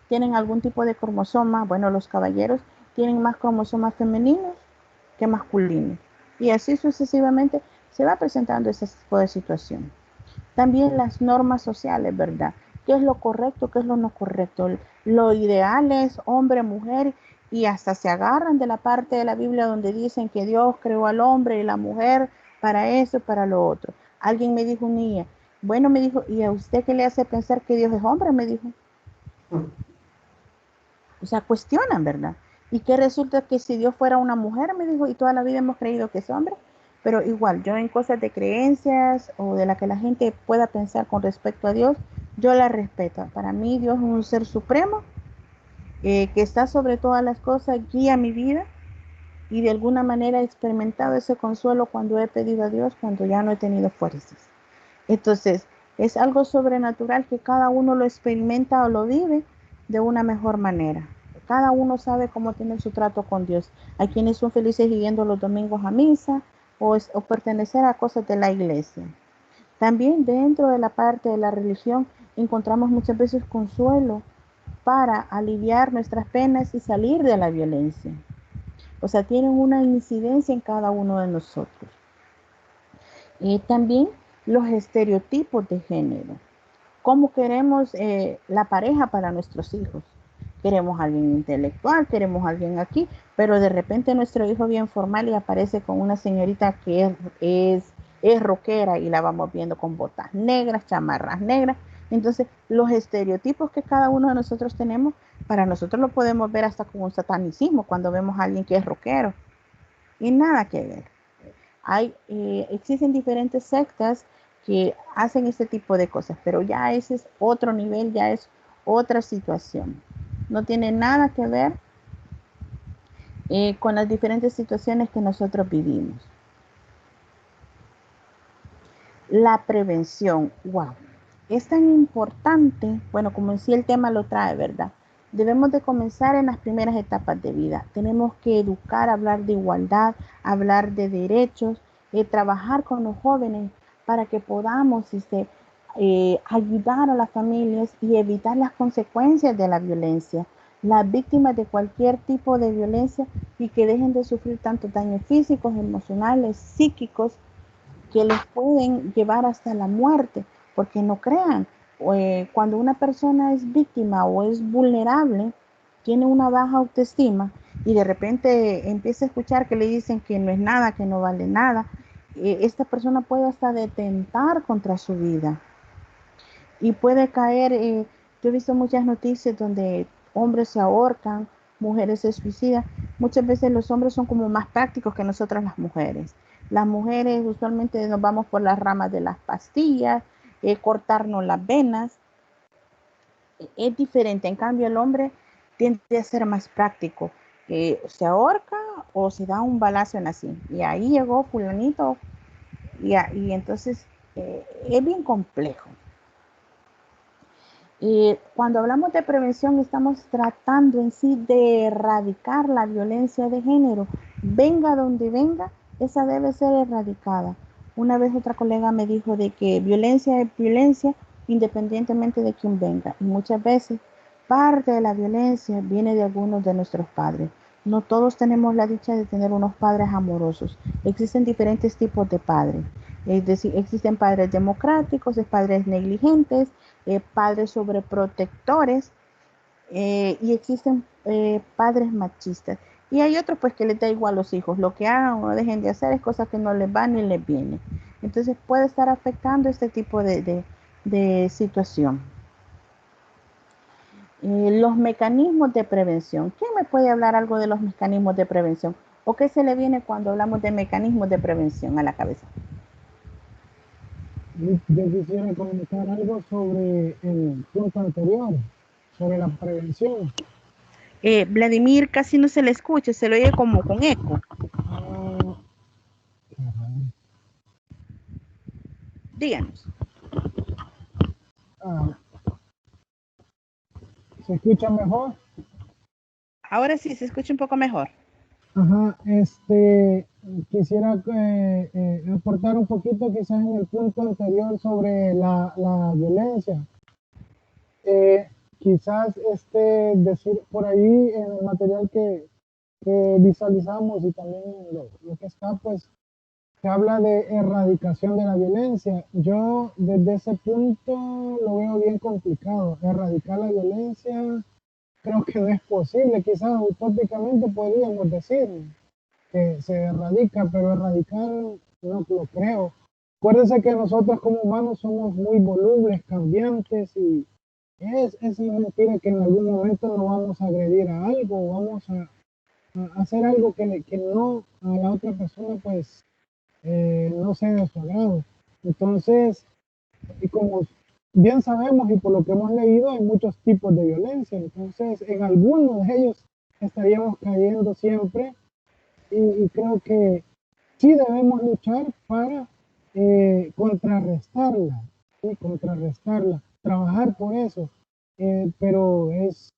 [SPEAKER 1] tienen algún tipo de cromosoma, bueno, los caballeros tienen más cromosomas femeninos que masculinos y así sucesivamente se va presentando ese tipo de situación. También las normas sociales, ¿verdad? ¿Qué es lo correcto, qué es lo no correcto? Lo ideal es hombre, mujer, y hasta se agarran de la parte de la Biblia donde dicen que Dios creó al hombre y la mujer para eso, para lo otro. Alguien me dijo un día, bueno, me dijo, ¿y a usted qué le hace pensar que Dios es hombre? Me dijo. O sea, cuestionan, ¿verdad? ¿Y qué resulta que si Dios fuera una mujer? Me dijo, y toda la vida hemos creído que es hombre. Pero igual, yo en cosas de creencias o de la que la gente pueda pensar con respecto a Dios, yo la respeto. Para mí Dios es un ser supremo que está sobre todas las cosas, guía mi vida y de alguna manera he experimentado ese consuelo cuando he pedido a Dios, cuando ya no he tenido fuerzas. Entonces, es algo sobrenatural que cada uno lo experimenta o lo vive de una mejor manera. Cada uno sabe cómo tiene su trato con Dios. Hay quienes son felices yendo los domingos a misa o pertenecer a cosas de la iglesia. También dentro de la parte de la religión encontramos muchas veces consuelo para aliviar nuestras penas y salir de la violencia. O sea, tienen una incidencia en cada uno de nosotros. También los estereotipos de género. ¿Cómo queremos la pareja para nuestros hijos? Queremos a alguien intelectual, queremos a alguien aquí, pero de repente nuestro hijo bien formal y aparece con una señorita que es rockera y la vamos viendo con botas negras, chamarras negras. Entonces, los estereotipos que cada uno de nosotros tenemos, para nosotros lo podemos ver hasta como un satanicismo cuando vemos a alguien que es rockero. Y nada que ver. Existen diferentes sectas que hacen este tipo de cosas, pero ya ese es otro nivel, ya es otra situación. No tiene nada que ver con las diferentes situaciones que nosotros vivimos. La prevención, wow, es tan importante, bueno, como en sí el tema lo trae, ¿verdad? Debemos de comenzar en las primeras etapas de vida. Tenemos que educar, hablar de igualdad, hablar de derechos, trabajar con los jóvenes para que podamos ayudar a las familias y evitar las consecuencias de la violencia, las víctimas de cualquier tipo de violencia y que dejen de sufrir tantos daños físicos, emocionales, psíquicos, que les pueden llevar hasta la muerte, porque no crean, cuando una persona es víctima o es vulnerable, tiene una baja autoestima y de repente empieza a escuchar que le dicen que no es nada, que no vale nada, esta persona puede hasta detentar contra su vida y puede caer, yo he visto muchas noticias donde hombres se ahorcan, mujeres se suicidan. Muchas veces los hombres son como más prácticos que nosotras las mujeres. Las mujeres usualmente nos vamos por las ramas de las pastillas, cortarnos las venas. Es diferente, en cambio el hombre tiende a ser más práctico. Se ahorca o se da un balazo en la sien. Y ahí llegó fulanito y entonces es bien complejo. Cuando hablamos de prevención estamos tratando en sí de erradicar la violencia de género. Venga donde venga, esa debe ser erradicada. Una vez otra colega me dijo de que violencia es violencia independientemente de quién venga. Y muchas veces parte de la violencia viene de algunos de nuestros padres. No todos tenemos la dicha de tener unos padres amorosos. Existen diferentes tipos de padres. Es decir, existen padres democráticos, padres negligentes, padres sobreprotectores, y existen padres machistas. Y hay otros pues que les da igual a los hijos, lo que hagan o dejen de hacer es cosa que no les va ni les viene. Entonces puede estar afectando este tipo de situación. Los mecanismos de prevención. ¿Quién me puede hablar algo de los mecanismos de prevención? ¿O qué se le viene cuando hablamos de mecanismos de prevención a la cabeza?
[SPEAKER 4] Yo quisiera comentar algo sobre el punto anterior, sobre la prevención.
[SPEAKER 1] Vladimir casi no se le escucha, se le oye como con eco. Díganos.
[SPEAKER 4] ¿Se escucha mejor?
[SPEAKER 1] Ahora sí, se escucha un poco mejor.
[SPEAKER 4] Ajá, quisiera aportar un poquito quizás en el punto anterior sobre la violencia. Quizás decir por ahí en el material que visualizamos y también en lo que está, pues se habla de erradicación de la violencia. Yo desde ese punto lo veo bien complicado. Erradicar la violencia creo que no es posible. Quizás utópicamente podríamos decir que se erradica, pero erradicar no lo creo. Acuérdense que nosotros como humanos somos muy volubles, cambiantes y esa mentira que en algún momento nos vamos a agredir a algo, vamos a hacer algo que no a la otra persona pues no sea de su agrado. Entonces, y como bien sabemos y por lo que hemos leído, hay muchos tipos de violencia. Entonces, en algunos de ellos estaríamos cayendo siempre y creo que sí debemos luchar para contrarrestarla, ¿sí? Contrarrestarla, trabajar por eso. Pero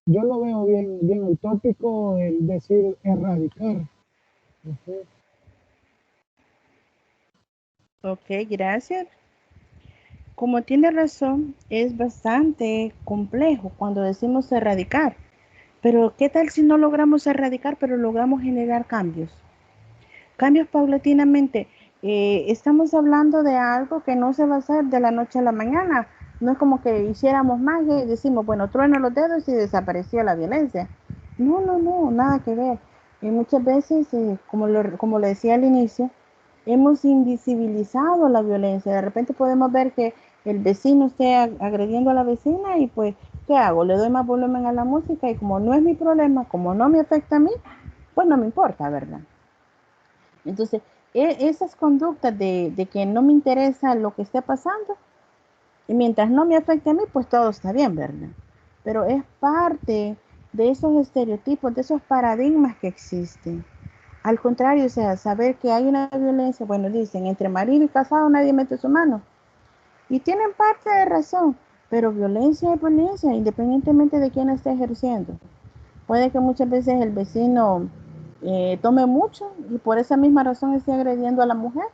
[SPEAKER 4] yo lo veo bien utópico el decir erradicar. Uh-huh.
[SPEAKER 1] Ok, gracias. Como tiene razón, es bastante complejo cuando decimos erradicar. Pero ¿qué tal si no logramos erradicar, pero logramos generar cambios? Cambios paulatinamente. Estamos hablando de algo que no se va a hacer de la noche a la mañana. No es como que hiciéramos magia y decimos, bueno, trueno los dedos y desapareció la violencia. No, no, no, nada que ver. Y muchas veces, como lo decía al inicio, hemos invisibilizado la violencia. De repente podemos ver que el vecino esté agrediendo a la vecina y pues, ¿qué hago? Le doy más volumen a la música y como no es mi problema, como no me afecta a mí, pues no me importa, ¿verdad? Entonces, esas conductas de que no me interesa lo que esté pasando, y mientras no me afecte a mí, pues todo está bien, ¿verdad? Pero es parte de esos estereotipos, de esos paradigmas que existen. Al contrario, o sea, saber que hay una violencia, bueno, dicen, entre marido y casado nadie mete su mano. Y tienen parte de razón, pero violencia es violencia, independientemente de quién esté ejerciendo. Puede que muchas veces el vecino tome mucho y por esa misma razón esté agrediendo a la mujer.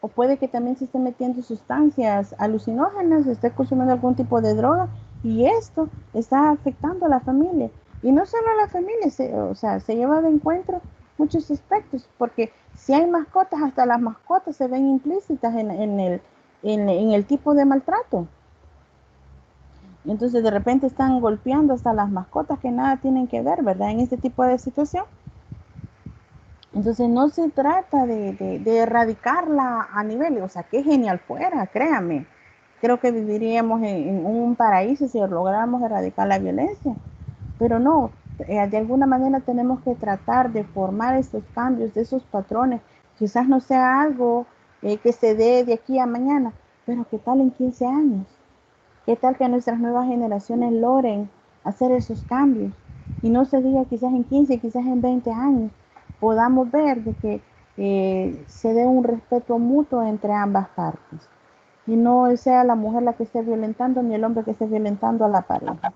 [SPEAKER 1] o puede que también se esté metiendo sustancias alucinógenas, esté consumiendo algún tipo de droga, y esto está afectando a la familia. Y no solo a la familia, o sea, se lleva de encuentro muchos aspectos, porque si hay mascotas, hasta las mascotas se ven implícitas en el tipo de maltrato. Entonces de repente están golpeando hasta las mascotas que nada tienen que ver, ¿verdad? En este tipo de situación. Entonces no se trata de erradicarla a nivel, o sea, qué genial fuera, créanme. Creo que viviríamos en un paraíso si lográramos erradicar la violencia, pero no, de alguna manera tenemos que tratar de formar esos cambios, de esos patrones. Quizás no sea algo que se dé de aquí a mañana, pero ¿qué tal en 15 años? ¿Qué tal que nuestras nuevas generaciones logren hacer esos cambios? Y no se diga quizás en 15, quizás en 20 años, podamos ver de que se dé un respeto mutuo entre ambas partes. Y no sea la mujer la que esté violentando ni el hombre que esté violentando a la pareja.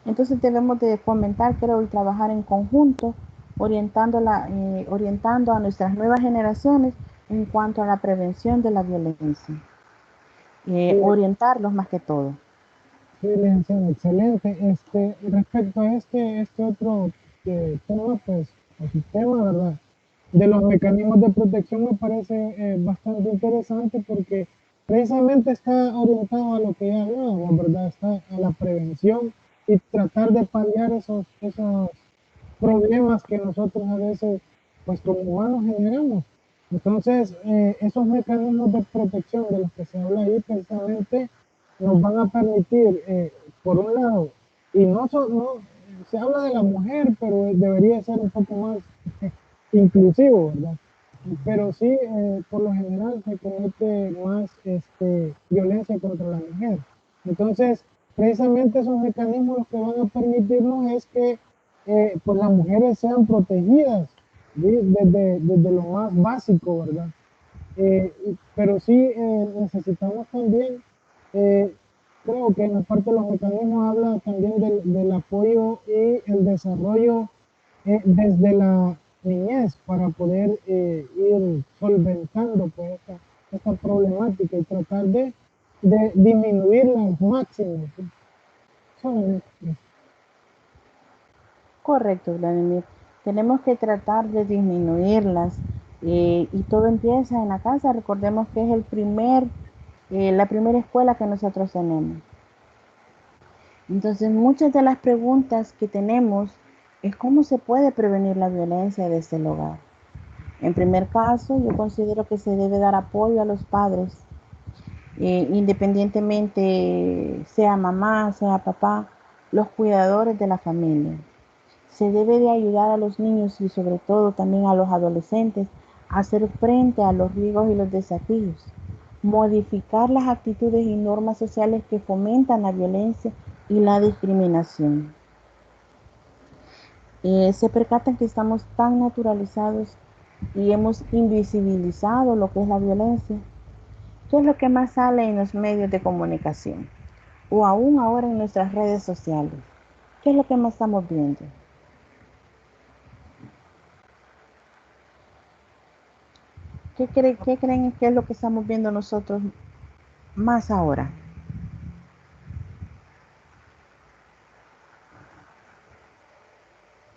[SPEAKER 1] Entonces debemos de fomentar, creo, y trabajar en conjunto, orientando a nuestras nuevas generaciones en cuanto a la prevención de la violencia. Orientarlos más que todo.
[SPEAKER 4] Sí, licenciado, excelente. Respecto a este otro tema, pues, o sistema, ¿verdad? De los mecanismos de protección me parece bastante interesante porque precisamente está orientado a lo que ya hablábamos, ¿verdad? Está a la prevención y tratar de paliar esos problemas que nosotros a veces, pues como humanos generamos. Entonces, esos mecanismos de protección de los que se habla ahí precisamente nos van a permitir, por un lado, y no se habla de la mujer, pero debería ser un poco más inclusivo, ¿verdad? Pero sí, por lo general se comete más violencia contra la mujer. Entonces, precisamente esos mecanismos lo que van a permitirnos es que pues las mujeres sean protegidas, ¿sí? Desde lo más básico, ¿verdad? Pero sí necesitamos también, eh, creo que en la parte de los mecanismos habla también del apoyo y el desarrollo desde la niñez para poder ir solventando pues, esta problemática y tratar de disminuirla al máximo. ¿Sí? Solamente.
[SPEAKER 1] Correcto, Vladimir. Tenemos que tratar de disminuirlas y todo empieza en la casa. Recordemos que es la primera escuela que nosotros tenemos. Entonces, muchas de las preguntas que tenemos es cómo se puede prevenir la violencia desde el hogar. En primer caso, yo considero que se debe dar apoyo a los padres, independientemente sea mamá, sea papá, los cuidadores de la familia. Se debe de ayudar a los niños y sobre todo también a los adolescentes a hacer frente a los riesgos y los desafíos, modificar las actitudes y normas sociales que fomentan la violencia y la discriminación. Se percatan que estamos tan naturalizados y hemos invisibilizado lo que es la violencia. ¿Qué es lo que más sale en los medios de comunicación? O aún ahora en nuestras redes sociales. ¿Qué es lo que más estamos viendo? ¿Qué creen que es lo que estamos viendo nosotros más ahora?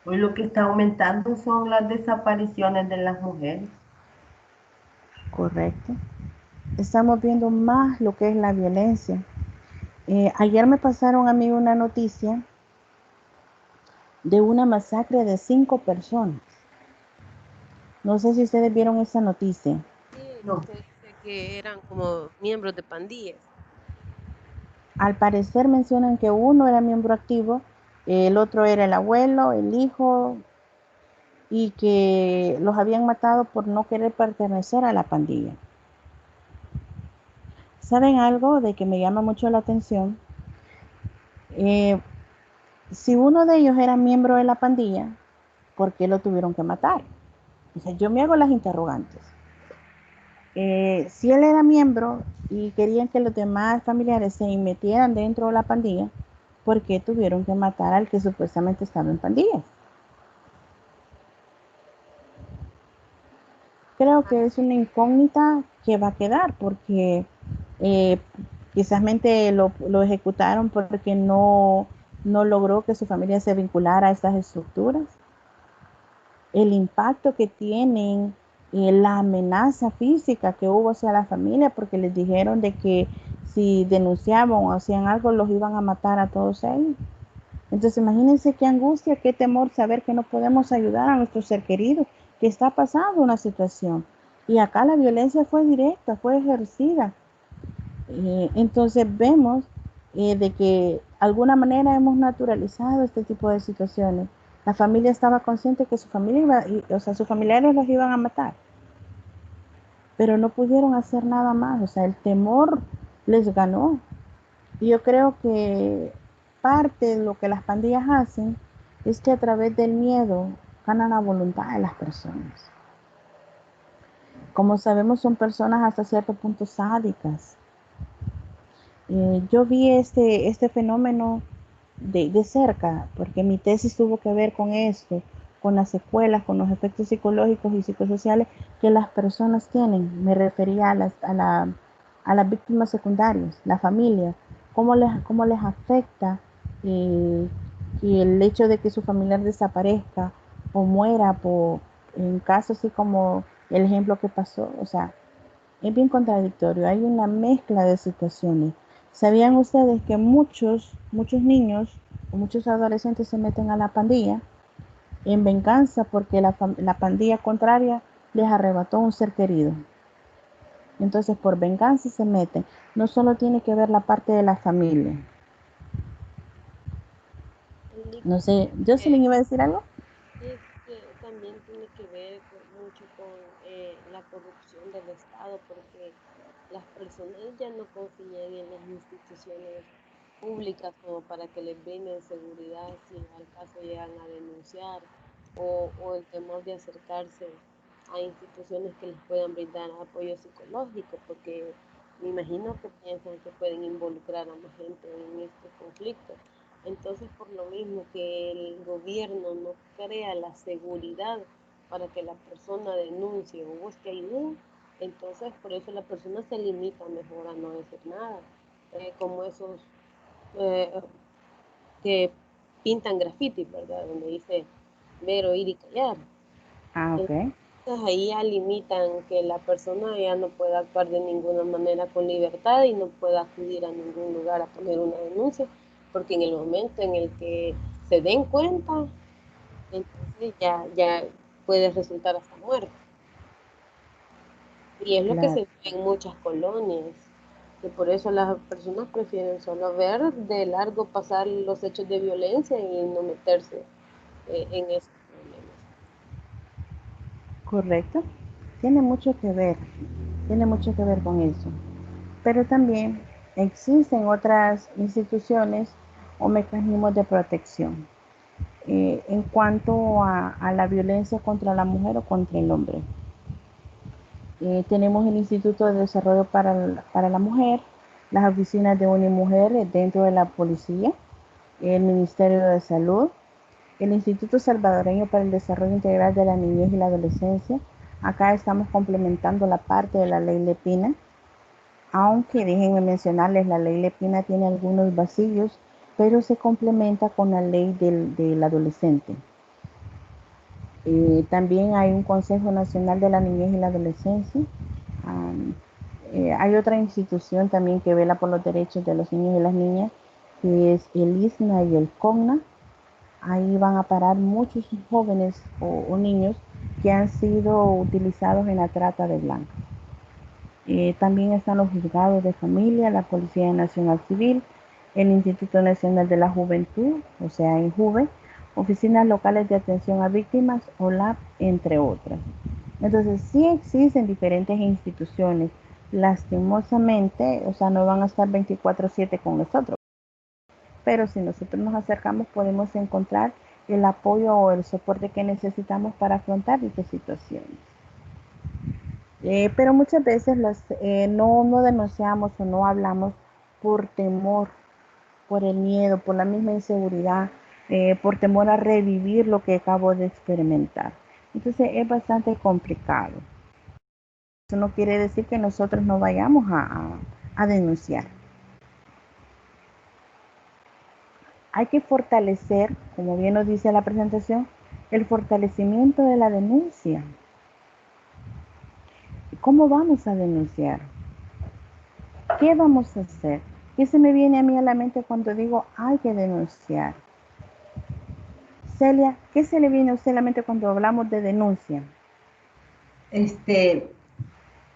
[SPEAKER 5] Hoy lo que está aumentando son las desapariciones de las mujeres.
[SPEAKER 1] Correcto. Estamos viendo más lo que es la violencia. Ayer me pasaron a mí una noticia de una masacre de 5 personas. No sé si ustedes vieron esa noticia.
[SPEAKER 2] Sí,
[SPEAKER 5] No,
[SPEAKER 2] se dice que eran como miembros de pandillas.
[SPEAKER 1] Al parecer mencionan que uno era miembro activo, el otro era el abuelo, el hijo, y que los habían matado por no querer pertenecer a la pandilla. ¿Saben algo de que me llama mucho la atención? Eh, si uno de ellos era miembro de la pandilla, ¿por qué lo tuvieron que matar? O sea, yo me hago las interrogantes. Si él era miembro y querían que los demás familiares se metieran dentro de la pandilla, ¿por qué tuvieron que matar al que supuestamente estaba en pandilla? creo que es una incógnita que va a quedar porque eh, quizás lo ejecutaron porque no logró que su familia se vinculara a estas estructuras. El impacto que tienen, la amenaza física que hubo hacia la familia porque les dijeron de que si denunciaban o hacían algo los iban a matar a todos ellos. Entonces imagínense qué angustia, qué temor saber que no podemos ayudar a nuestro ser querido, que está pasando una situación. Y acá la violencia fue directa, fue ejercida. Entonces vemos de que de alguna manera hemos naturalizado este tipo de situaciones. La familia estaba consciente que su familia o sea, sus familiares los iban a matar, pero no pudieron hacer nada más. O sea, el temor les ganó. Y yo creo que parte de lo que las pandillas hacen es que a través del miedo ganan la voluntad de las personas. Como sabemos, son personas hasta cierto punto sádicas. Yo vi este fenómeno de cerca, porque mi tesis tuvo que ver con esto, con las secuelas, con los efectos psicológicos y psicosociales que las personas tienen. Me refería a las víctimas secundarias, la familia, cómo les afecta y el hecho de que su familiar desaparezca o muera en casos así como el ejemplo que pasó. O sea, es bien contradictorio, hay una mezcla de situaciones. ¿Sabían ustedes que muchos niños o muchos adolescentes se meten a la pandilla en venganza porque la pandilla contraria les arrebató un ser querido? Entonces por venganza se meten. No solo tiene que ver la parte de la familia. No sé, Jocelyn iba a decir algo.
[SPEAKER 2] Es que también tiene que ver mucho con la corrupción del Estado, porque las personas ya no confían en las instituciones públicas como para que les brinden seguridad si al caso llegan a denunciar, o el temor de acercarse a instituciones que les puedan brindar apoyo psicológico, porque me imagino que piensan que pueden involucrar a más gente en este conflicto. Entonces, por lo mismo que el gobierno no crea la seguridad para que la persona denuncie o busque ayuda, entonces por eso la persona se limita mejor a no decir nada, como esos eh, que pintan grafitis, ¿verdad? Donde dice ver, oír y callar.
[SPEAKER 1] Ah, ok.
[SPEAKER 2] Entonces ahí ya limitan que la persona ya no pueda actuar de ninguna manera con libertad y no pueda acudir a ningún lugar a poner una denuncia, porque en el momento en el que se den cuenta, entonces ya puede resultar hasta muerte. Y es lo que se
[SPEAKER 1] Claro.
[SPEAKER 2] ve en muchas colonias, que por eso las personas prefieren solo ver de largo pasar los hechos de violencia y no meterse en esos problemas.
[SPEAKER 1] Correcto. Tiene mucho que ver con eso. Pero también existen otras instituciones o mecanismos de protección en cuanto a la violencia contra la mujer o contra el hombre. Tenemos el Instituto de Desarrollo para la Mujer, las oficinas de Unimujer dentro de la policía, el Ministerio de Salud, el Instituto Salvadoreño para el Desarrollo Integral de la Niñez y la Adolescencia. Acá estamos complementando la parte de la ley Lepina, aunque déjenme mencionarles, la ley Lepina tiene algunos vacíos, pero se complementa con la ley del adolescente. También hay un Consejo Nacional de la Niñez y la Adolescencia. Um, hay otra institución también que vela por los derechos de los niños y las niñas, que es el ISNA y el CONNA. Ahí van a parar muchos jóvenes o niños que han sido utilizados en la trata de blancas. También están los juzgados de familia, la Policía Nacional Civil, el Instituto Nacional de la Juventud, o sea, INJUVE, oficinas locales de atención a víctimas, OLAP, entre otras. Entonces, sí existen diferentes instituciones. Lastimosamente, o sea, no van a estar 24/7 con nosotros, pero si nosotros nos acercamos podemos encontrar el apoyo o el soporte que necesitamos para afrontar estas situaciones. Pero muchas veces no denunciamos o no hablamos por temor, por el miedo, por la misma inseguridad, por temor a revivir lo que acabo de experimentar. Entonces es bastante complicado. Eso no quiere decir que nosotros no vayamos a denunciar. Hay que fortalecer, como bien nos dice la presentación, el fortalecimiento de la denuncia. ¿Cómo vamos a denunciar? ¿Qué vamos a hacer? ¿Qué se me viene a mí a la mente cuando digo hay que denunciar? Celia, ¿qué se le viene a usted a la mente cuando hablamos de denuncia?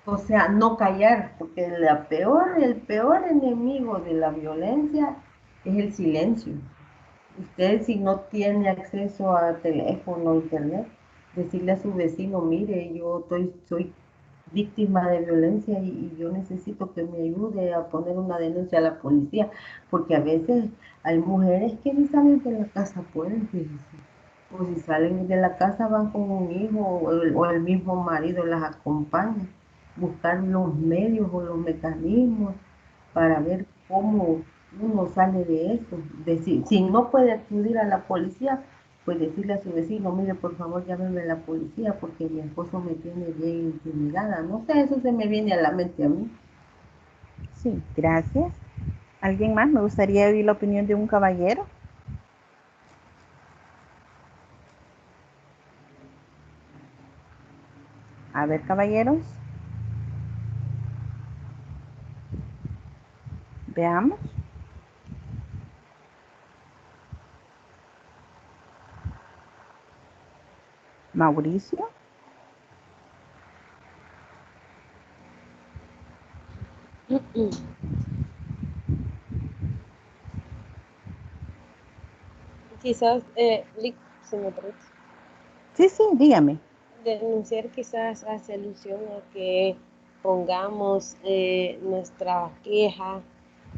[SPEAKER 5] O sea, no callar, porque el peor enemigo de la violencia es el silencio. Usted, si no tiene acceso a teléfono, internet, decirle a su vecino, mire, soy víctima de violencia y yo necesito que me ayude a poner una denuncia a la policía, porque a veces hay mujeres que ni salen de la casa pueden, fíjense. O si salen de la casa van con un hijo o el mismo marido las acompaña. Buscar los medios o los mecanismos para ver cómo uno sale de eso. Decir, si no puede acudir a la policía, pues decirle a su vecino, mire, por favor, llámeme a la policía porque mi esposo me tiene bien intimidada. No sé, eso se me viene a la mente a mí.
[SPEAKER 1] Sí, gracias. ¿Alguien más? Me gustaría oír la opinión de un caballero. A ver, caballeros. Veamos. Mauricio.
[SPEAKER 2] Quizás, se me parece.
[SPEAKER 1] Sí, dígame.
[SPEAKER 2] Denunciar quizás hace alusión a que pongamos nuestra queja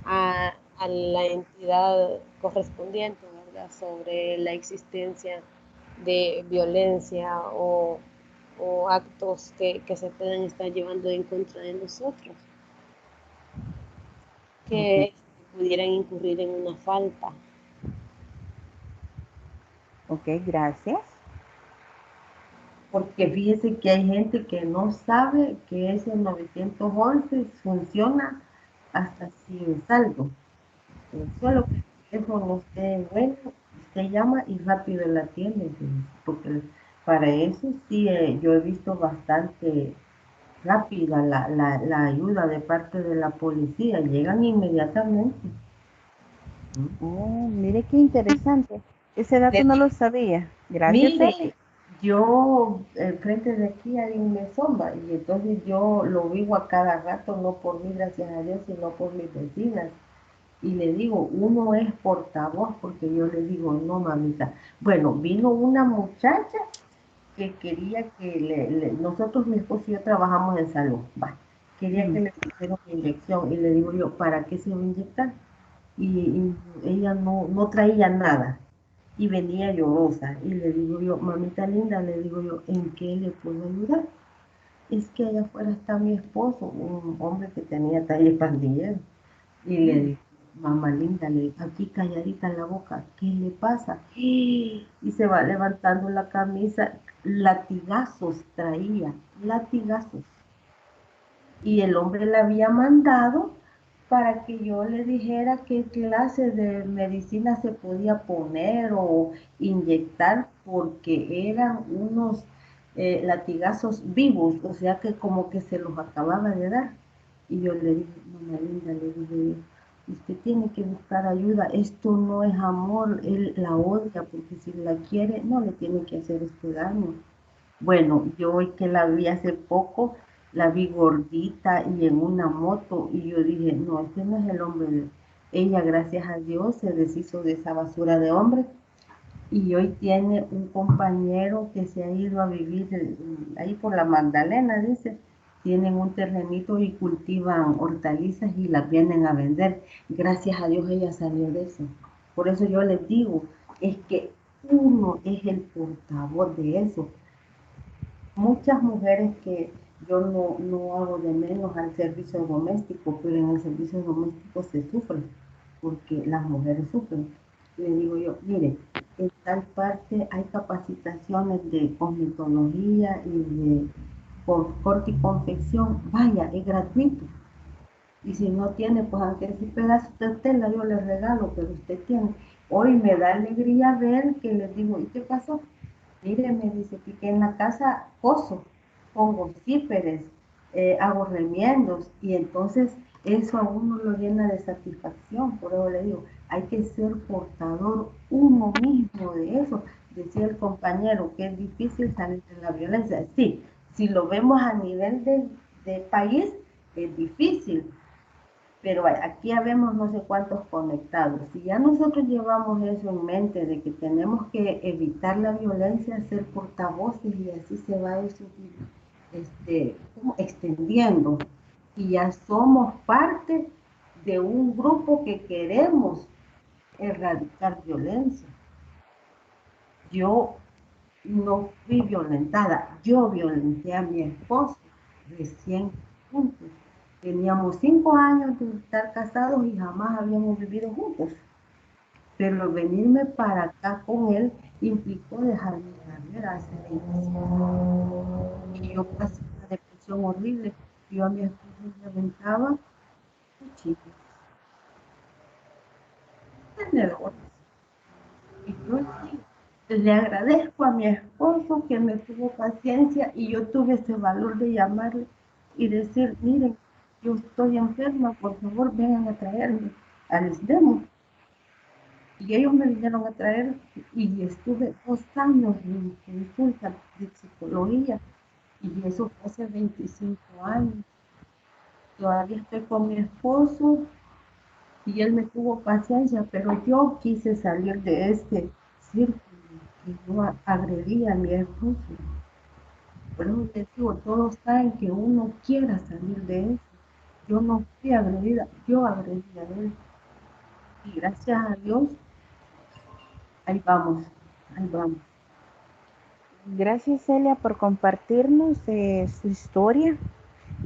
[SPEAKER 2] a la entidad correspondiente, ¿verdad? Sobre la existencia de violencia o actos que se pueden estar llevando en contra de nosotros, que pudieran incurrir en una falta.
[SPEAKER 1] Ok, gracias.
[SPEAKER 5] Porque fíjese que hay gente que no sabe que ese 911 funciona hasta sin saldo. Solo que el teléfono esté bueno, usted llama y rápido la atiende, porque para eso sí, yo he visto bastante rápida la ayuda de parte de la policía, llegan inmediatamente.
[SPEAKER 1] Oh, mire qué interesante. Ese dato no lo sabía. Gracias,
[SPEAKER 5] Mire,
[SPEAKER 1] Celia.
[SPEAKER 5] yo, frente de aquí hay un mesón, y entonces yo lo vivo a cada rato, no por mí, gracias a Dios, sino por mis vecinas. Y le digo, uno es portavoz, porque yo le digo, no, mamita. Bueno, vino una muchacha que quería que nosotros, mi esposo y yo trabajamos en salud, quería que le pusiera una inyección, y le digo yo, ¿para qué se va a inyectar? Y ella no traía nada y venía llorosa y le digo yo, mamita linda, le digo yo, ¿en qué le puedo ayudar? Es que allá afuera está mi esposo, un hombre que tenía talle pandillero, y le digo, mamá linda, aquí calladita en la boca, ¿qué le pasa? Y se va levantando la camisa, latigazos traía, latigazos, y el hombre le había mandado para que yo le dijera qué clase de medicina se podía poner o inyectar, porque eran unos latigazos vivos, o sea que como que se los acababa de dar. Y yo le dije, mamá linda, le dije, usted tiene que buscar ayuda, esto no es amor, él la odia, porque si la quiere, no le tiene que hacer este daño. Bueno, yo hoy que la vi hace poco, la vi gordita y en una moto y yo dije, no, este no es el hombre. Ella, gracias a Dios, se deshizo de esa basura de hombre y hoy tiene un compañero que se ha ido a vivir ahí por la Magdalena, dice. Tienen un terrenito y cultivan hortalizas y las vienen a vender. Gracias a Dios ella salió de eso. Por eso yo les digo, es que uno es el portavoz de eso. Muchas mujeres que yo no hago de menos al servicio doméstico, pero en el servicio doméstico se sufre, porque las mujeres sufren. Le digo yo, mire, en tal parte hay capacitaciones de cosmetología y con corte y confección, vaya, es gratuito. Y si no tiene, pues aunque ese pedazo de tela yo le regalo, pero usted tiene. Hoy me da alegría ver que les digo, ¿y qué pasó? Mire, me dice que en la casa coso, pongo cíperes, hago remiendos y entonces eso a uno lo llena de satisfacción. Por eso le digo, hay que ser portador uno mismo de eso. Decía el compañero que es difícil salir de la violencia. Sí, si lo vemos a nivel de país, es difícil, pero aquí habemos no sé cuántos conectados. Si ya nosotros llevamos eso en mente de que tenemos que evitar la violencia, ser portavoces y así se va eso como extendiendo. Y ya somos parte de un grupo que queremos erradicar violencia. Yo no fui violentada, yo violenté a mi esposo recién juntos. Teníamos 5 años de estar casados y jamás habíamos vivido juntos. Pero venirme para acá con él implicó dejar mi carrera hace 25 años. Y yo pasé una depresión horrible. Yo a mi esposo le aventaba cuchillos, tenedores. Y yo sí, le agradezco a mi esposo que me tuvo paciencia y yo tuve ese valor de llamarle y decir, miren, yo estoy enferma, por favor vengan a traerme al ISDEMO. Y ellos me vinieron a traer y estuve 2 años en consulta de psicología y eso fue hace 25 años. Todavía estoy con mi esposo y él me tuvo paciencia, pero yo quise salir de este círculo que yo agredía a mi esposo. Por eso les digo, todo está en que uno quiera salir de eso. Yo no fui agredida, yo agredí a él. Y gracias a Dios, ahí vamos, ahí vamos.
[SPEAKER 1] Gracias, Celia, por compartirnos su historia.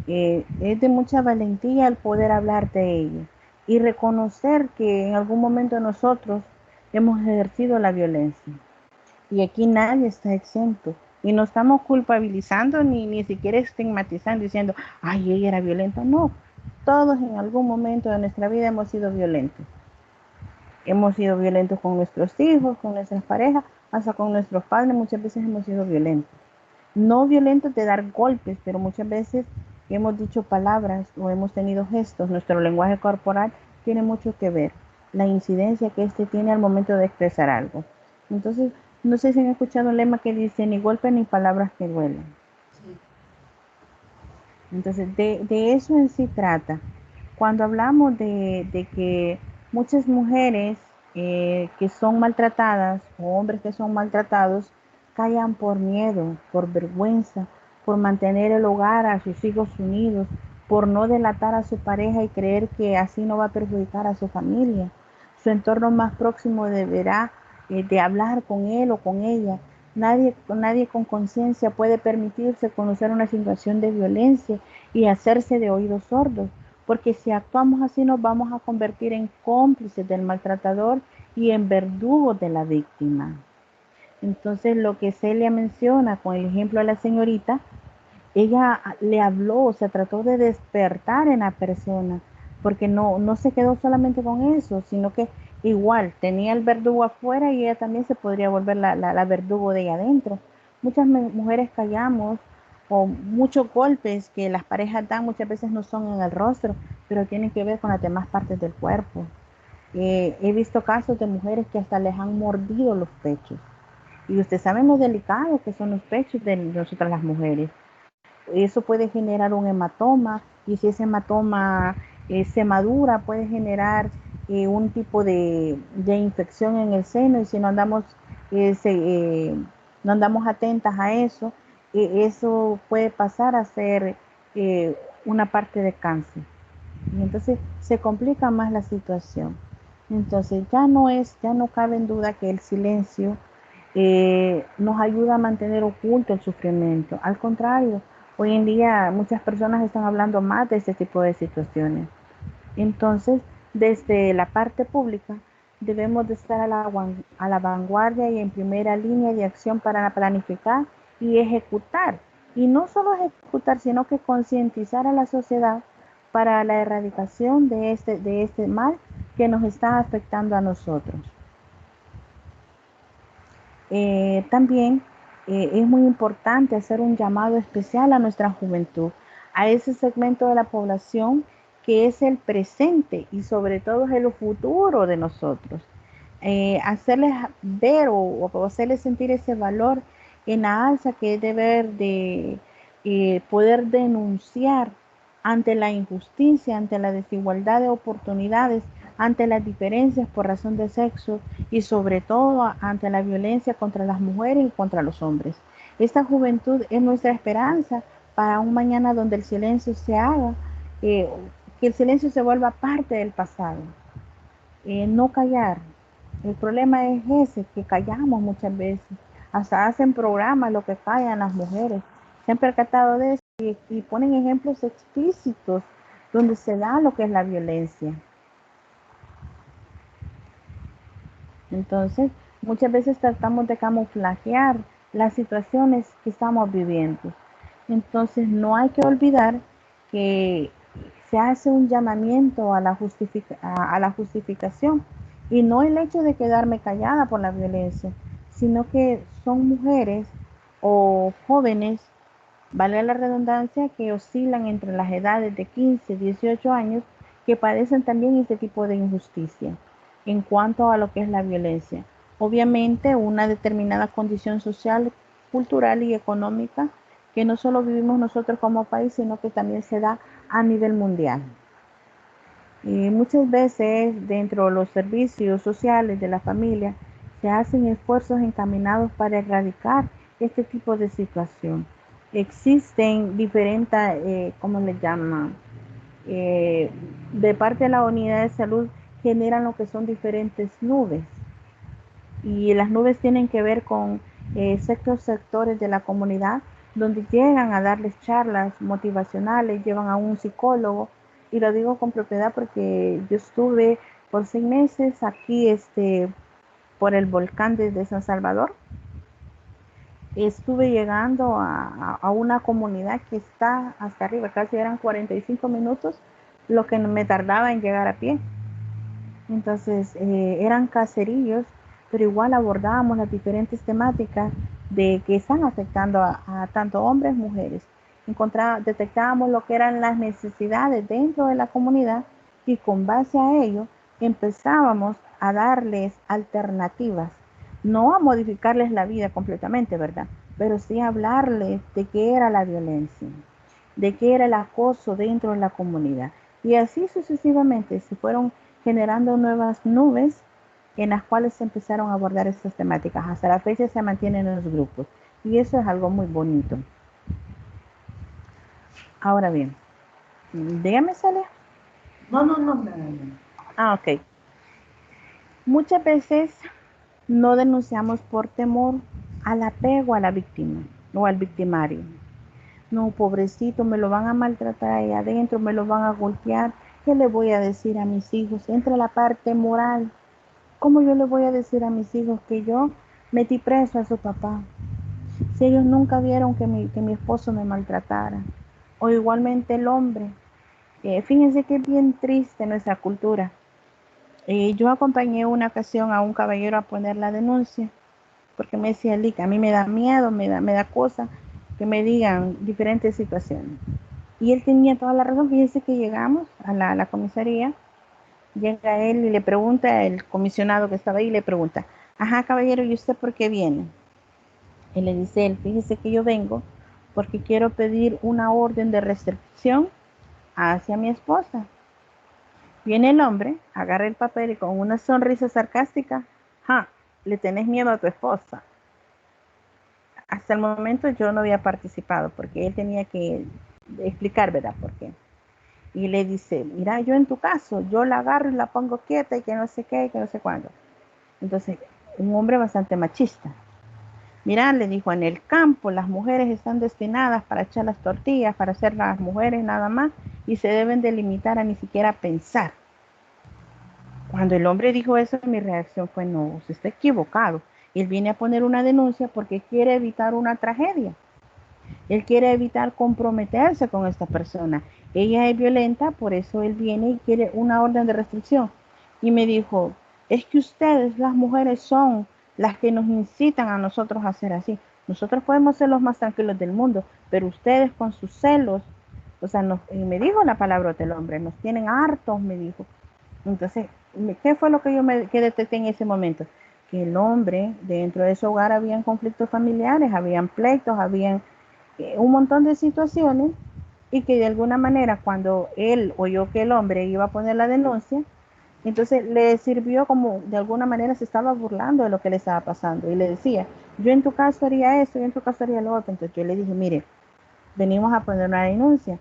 [SPEAKER 1] Es de mucha valentía el poder hablar de ella y reconocer que en algún momento nosotros hemos ejercido la violencia. Y aquí nadie está exento. Y no estamos culpabilizando ni siquiera estigmatizando, diciendo, ay, ella era violenta. No, todos en algún momento de nuestra vida hemos sido violentos. Hemos sido violentos con nuestros hijos, con nuestras parejas, hasta con nuestros padres. Muchas veces hemos sido violentos. No violentos de dar golpes, pero muchas veces hemos dicho palabras o hemos tenido gestos. Nuestro lenguaje corporal tiene mucho que ver. La incidencia que este tiene al momento de expresar algo. Entonces, no sé si han escuchado un lema que dice ni golpe ni palabras que duelen.
[SPEAKER 5] Sí.
[SPEAKER 1] Entonces, de eso en sí trata. Cuando hablamos de que muchas mujeres que son maltratadas o hombres que son maltratados callan por miedo, por vergüenza, por mantener el hogar a sus hijos unidos, por no delatar a su pareja y creer que así no va a perjudicar a su familia. Su entorno más próximo deberá de hablar con él o con ella. Nadie con conciencia puede permitirse conocer una situación de violencia y hacerse de oídos sordos, porque si actuamos así nos vamos a convertir en cómplices del maltratador y en verdugos de la víctima. Entonces, lo que Celia menciona con el ejemplo de la señorita, ella le habló, o sea, trató de despertar en la persona, porque no se quedó solamente con eso, sino que igual tenía el verdugo afuera y ella también se podría volver la verdugo de ella adentro. Muchas mujeres callamos o muchos golpes que las parejas dan muchas veces no son en el rostro, pero tienen que ver con las demás partes del cuerpo. He visto casos de mujeres que hasta les han mordido los pechos. Y ustedes saben lo delicados que son los pechos de nosotras las mujeres. Eso puede generar un hematoma y si ese hematoma se madura puede generar un tipo de infección en el seno y si no andamos atentas a eso, eso puede pasar a ser una parte de cáncer. Y entonces se complica más la situación. Entonces ya no cabe en duda que el silencio nos ayuda a mantener oculto el sufrimiento. Al contrario, hoy en día muchas personas están hablando más de este tipo de situaciones. Entonces, desde la parte pública, debemos de estar a la vanguardia y en primera línea de acción para planificar y ejecutar y no solo ejecutar, sino que concientizar a la sociedad para la erradicación de este mal que nos está afectando a nosotros. También es muy importante hacer un llamado especial a nuestra juventud, a ese segmento de la población que es el presente y sobre todo es el futuro de nosotros. Hacerles ver o hacerles sentir ese valor en la alza que es deber de poder denunciar ante la injusticia, ante la desigualdad de oportunidades, ante las diferencias por razón de sexo y sobre todo ante la violencia contra las mujeres y contra los hombres. Esta juventud es nuestra esperanza para un mañana donde el silencio se haga, que el silencio se vuelva parte del pasado. No callar. El problema es ese, que callamos muchas veces. Hasta hacen programas lo que callan las mujeres. Se han percatado de eso y ponen ejemplos explícitos donde se da lo que es la violencia. Entonces, muchas veces tratamos de camuflajear las situaciones que estamos viviendo. Entonces, no hay que olvidar que se hace un llamamiento a la justificación y no el hecho de quedarme callada por la violencia, sino que son mujeres o jóvenes, vale la redundancia, que oscilan entre las edades de 15 y 18 años, que padecen también este tipo de injusticia en cuanto a lo que es la violencia. Obviamente una determinada condición social, cultural y económica que no solo vivimos nosotros como país, sino que también se da a nivel mundial. Y muchas veces dentro de los servicios sociales de la familia se hacen esfuerzos encaminados para erradicar este tipo de situación. Existen diferentes, ¿cómo le llaman? De parte de la unidad de salud generan lo que son diferentes nubes. Y las nubes tienen que ver con ciertos sectores de la comunidad donde llegan a darles charlas motivacionales, llevan a un psicólogo, y lo digo con propiedad porque yo estuve por 6 meses aquí por el volcán de San Salvador. Estuve llegando a una comunidad que está hasta arriba, casi eran 45 minutos lo que me tardaba en llegar a pie. Entonces eran caseríos, pero igual abordábamos las diferentes temáticas de que están afectando a tanto hombres como mujeres. Detectábamos lo que eran las necesidades dentro de la comunidad y con base a ello empezábamos a darles alternativas, no a modificarles la vida completamente, ¿verdad? Pero sí a hablarles de qué era la violencia, de qué era el acoso dentro de la comunidad. Y así sucesivamente se fueron generando nuevas nubes en las cuales se empezaron a abordar estas temáticas. Hasta la fecha se mantienen en los grupos y eso es algo muy bonito. Ahora bien, dígame, Celia.
[SPEAKER 5] No.
[SPEAKER 1] Ok. Muchas veces no denunciamos por temor al apego a la víctima o al victimario. No, pobrecito, me lo van a maltratar ahí adentro, me lo van a golpear. ¿Qué le voy a decir a mis hijos? Entra la parte moral. ¿Cómo yo le voy a decir a mis hijos que yo metí preso a su papá? Si ellos nunca vieron que mi esposo me maltratara. O igualmente el hombre. Fíjense que es bien triste nuestra cultura. Yo acompañé una ocasión a un caballero a poner la denuncia, porque me decía, Lica, a mí me da miedo, me da cosa que me digan diferentes situaciones. Y él tenía toda la razón. Fíjense que llegamos a la comisaría, llega él y le pregunta, el comisionado que estaba ahí, le pregunta, ajá, caballero, ¿y usted por qué viene? Y le dice él, fíjese que yo vengo porque quiero pedir una orden de restricción hacia mi esposa. Viene el hombre, agarra el papel y con una sonrisa sarcástica, ja, le tenés miedo a tu esposa. Hasta el momento yo no había participado porque él tenía que explicar, ¿verdad? ¿Por qué? Y le dice, mira, yo en tu caso, yo la agarro y la pongo quieta y que no sé qué, que no sé cuándo. Entonces, un hombre bastante machista. Mira, le dijo, en el campo las mujeres están destinadas para echar las tortillas, para ser las mujeres nada más, y se deben de limitar a ni siquiera pensar. Cuando el hombre dijo eso, mi reacción fue, no, usted está equivocado. Él viene a poner una denuncia porque quiere evitar una tragedia. Él quiere evitar comprometerse con esta persona. Ella es violenta, por eso él viene y quiere una orden de restricción. Y me dijo, es que ustedes, las mujeres, son las que nos incitan a nosotros a hacer así. Nosotros podemos ser los más tranquilos del mundo, pero ustedes con sus celos, o sea, y me dijo la palabra del hombre, nos tienen hartos, me dijo. Entonces, ¿qué fue lo que que detecté en ese momento? Que el hombre, dentro de su hogar, habían conflictos familiares, habían pleitos, habían un montón de situaciones, y que de alguna manera cuando él oyó que el hombre iba a poner la denuncia, entonces le sirvió como de alguna manera se estaba burlando de lo que le estaba pasando y le decía, yo en tu caso haría esto, yo en tu caso haría lo otro. Entonces yo le dije, mire, venimos a poner una denuncia,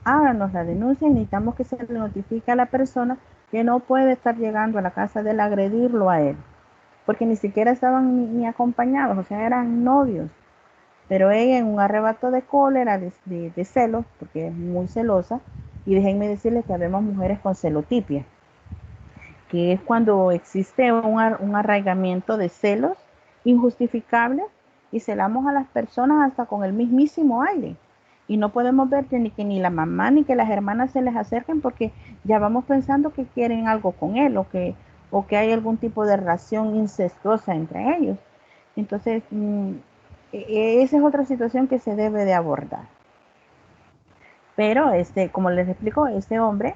[SPEAKER 1] háganos la denuncia y necesitamos que se le notifique a la persona que no puede estar llegando a la casa de él a agredirlo a él, porque ni siquiera estaban ni acompañados, o sea, eran novios. Pero ella en un arrebato de cólera, de celos, porque es muy celosa, y déjenme decirles que habemos mujeres con celotipia, que es cuando existe un arraigamiento de celos injustificables y celamos a las personas hasta con el mismísimo aire. Y no podemos ver que ni la mamá ni que las hermanas se les acerquen porque ya vamos pensando que quieren algo con él o que hay algún tipo de relación incestuosa entre ellos. Entonces, esa es otra situación que se debe de abordar. Pero, como les explico, este hombre,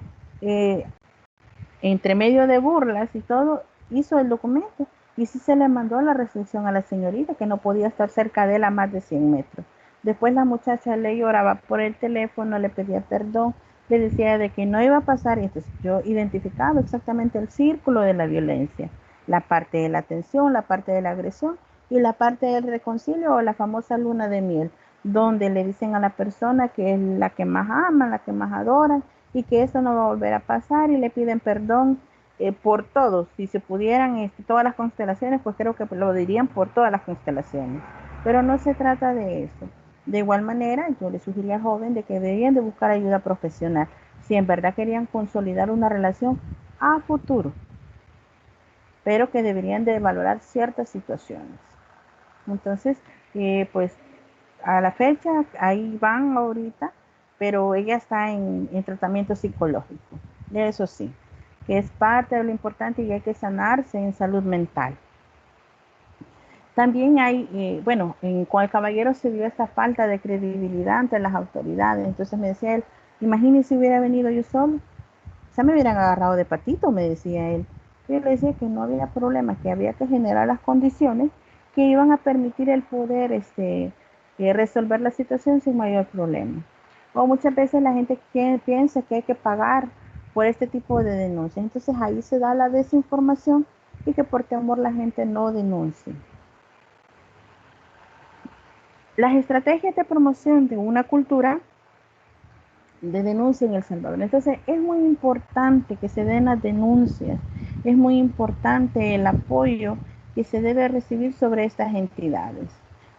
[SPEAKER 1] entre medio de burlas y todo, hizo el documento y sí se le mandó la restricción a la señorita, que no podía estar cerca de él a más de 100 metros. Después la muchacha le lloraba por el teléfono, le pedía perdón, le decía de que no iba a pasar, y entonces yo identificaba exactamente el círculo de la violencia, la parte de la atención, la parte de la agresión y la parte del reconcilio o la famosa luna de miel, donde le dicen a la persona que es la que más ama, la que más adora, y que eso no va a volver a pasar y le piden perdón por todo. Si se pudieran todas las constelaciones, pues creo que lo dirían por todas las constelaciones. Pero no se trata de eso. De igual manera, yo le sugería al joven de que deberían de buscar ayuda profesional si en verdad querían consolidar una relación a futuro, pero que deberían de valorar ciertas situaciones. Entonces, pues a la fecha, ahí van ahorita, pero ella está en tratamiento psicológico. Eso sí, que es parte de lo importante y hay que sanarse en salud mental. También hay, bueno, con el caballero se dio esta falta de credibilidad ante las autoridades. Entonces me decía él, imagínese si hubiera venido yo solo. O sea, me hubieran agarrado de patito, me decía él. Yo le decía que no había problema, que había que generar las condiciones que iban a permitir el poder resolver la situación sin mayor problema. O muchas veces la gente piensa que hay que pagar por este tipo de denuncias. Entonces ahí se da la desinformación y que por temor la gente no denuncie. Las estrategias de promoción de una cultura de denuncia en El Salvador. Entonces es muy importante que se den las denuncias, es muy importante el apoyo que se debe recibir sobre estas entidades.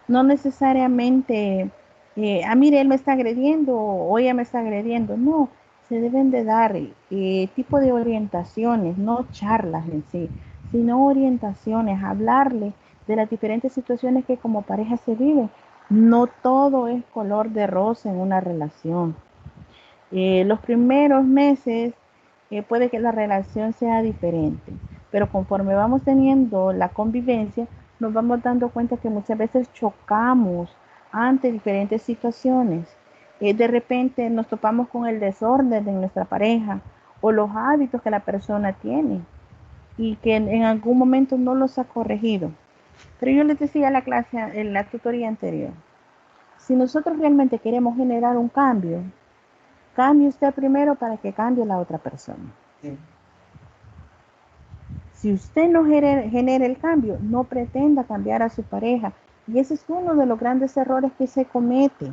[SPEAKER 1] No necesariamente, mire, él me está agrediendo o ella me está agrediendo, no, se deben de dar tipo de orientaciones, no charlas en sí, sino orientaciones, hablarle de las diferentes situaciones que como pareja se viven. No todo es color de rosa en una relación. Los primeros meses puede que la relación sea diferente, pero conforme vamos teniendo la convivencia, nos vamos dando cuenta que muchas veces chocamos ante diferentes situaciones. De repente nos topamos con el desorden de nuestra pareja o los hábitos que la persona tiene y que en algún momento no los ha corregido. Pero yo les decía en la clase, en la tutoría anterior, si nosotros realmente queremos generar un cambie usted primero para que cambie la otra persona. Sí. Si usted no genera el cambio, no pretenda cambiar a su pareja. Y ese es uno de los grandes errores que se comete.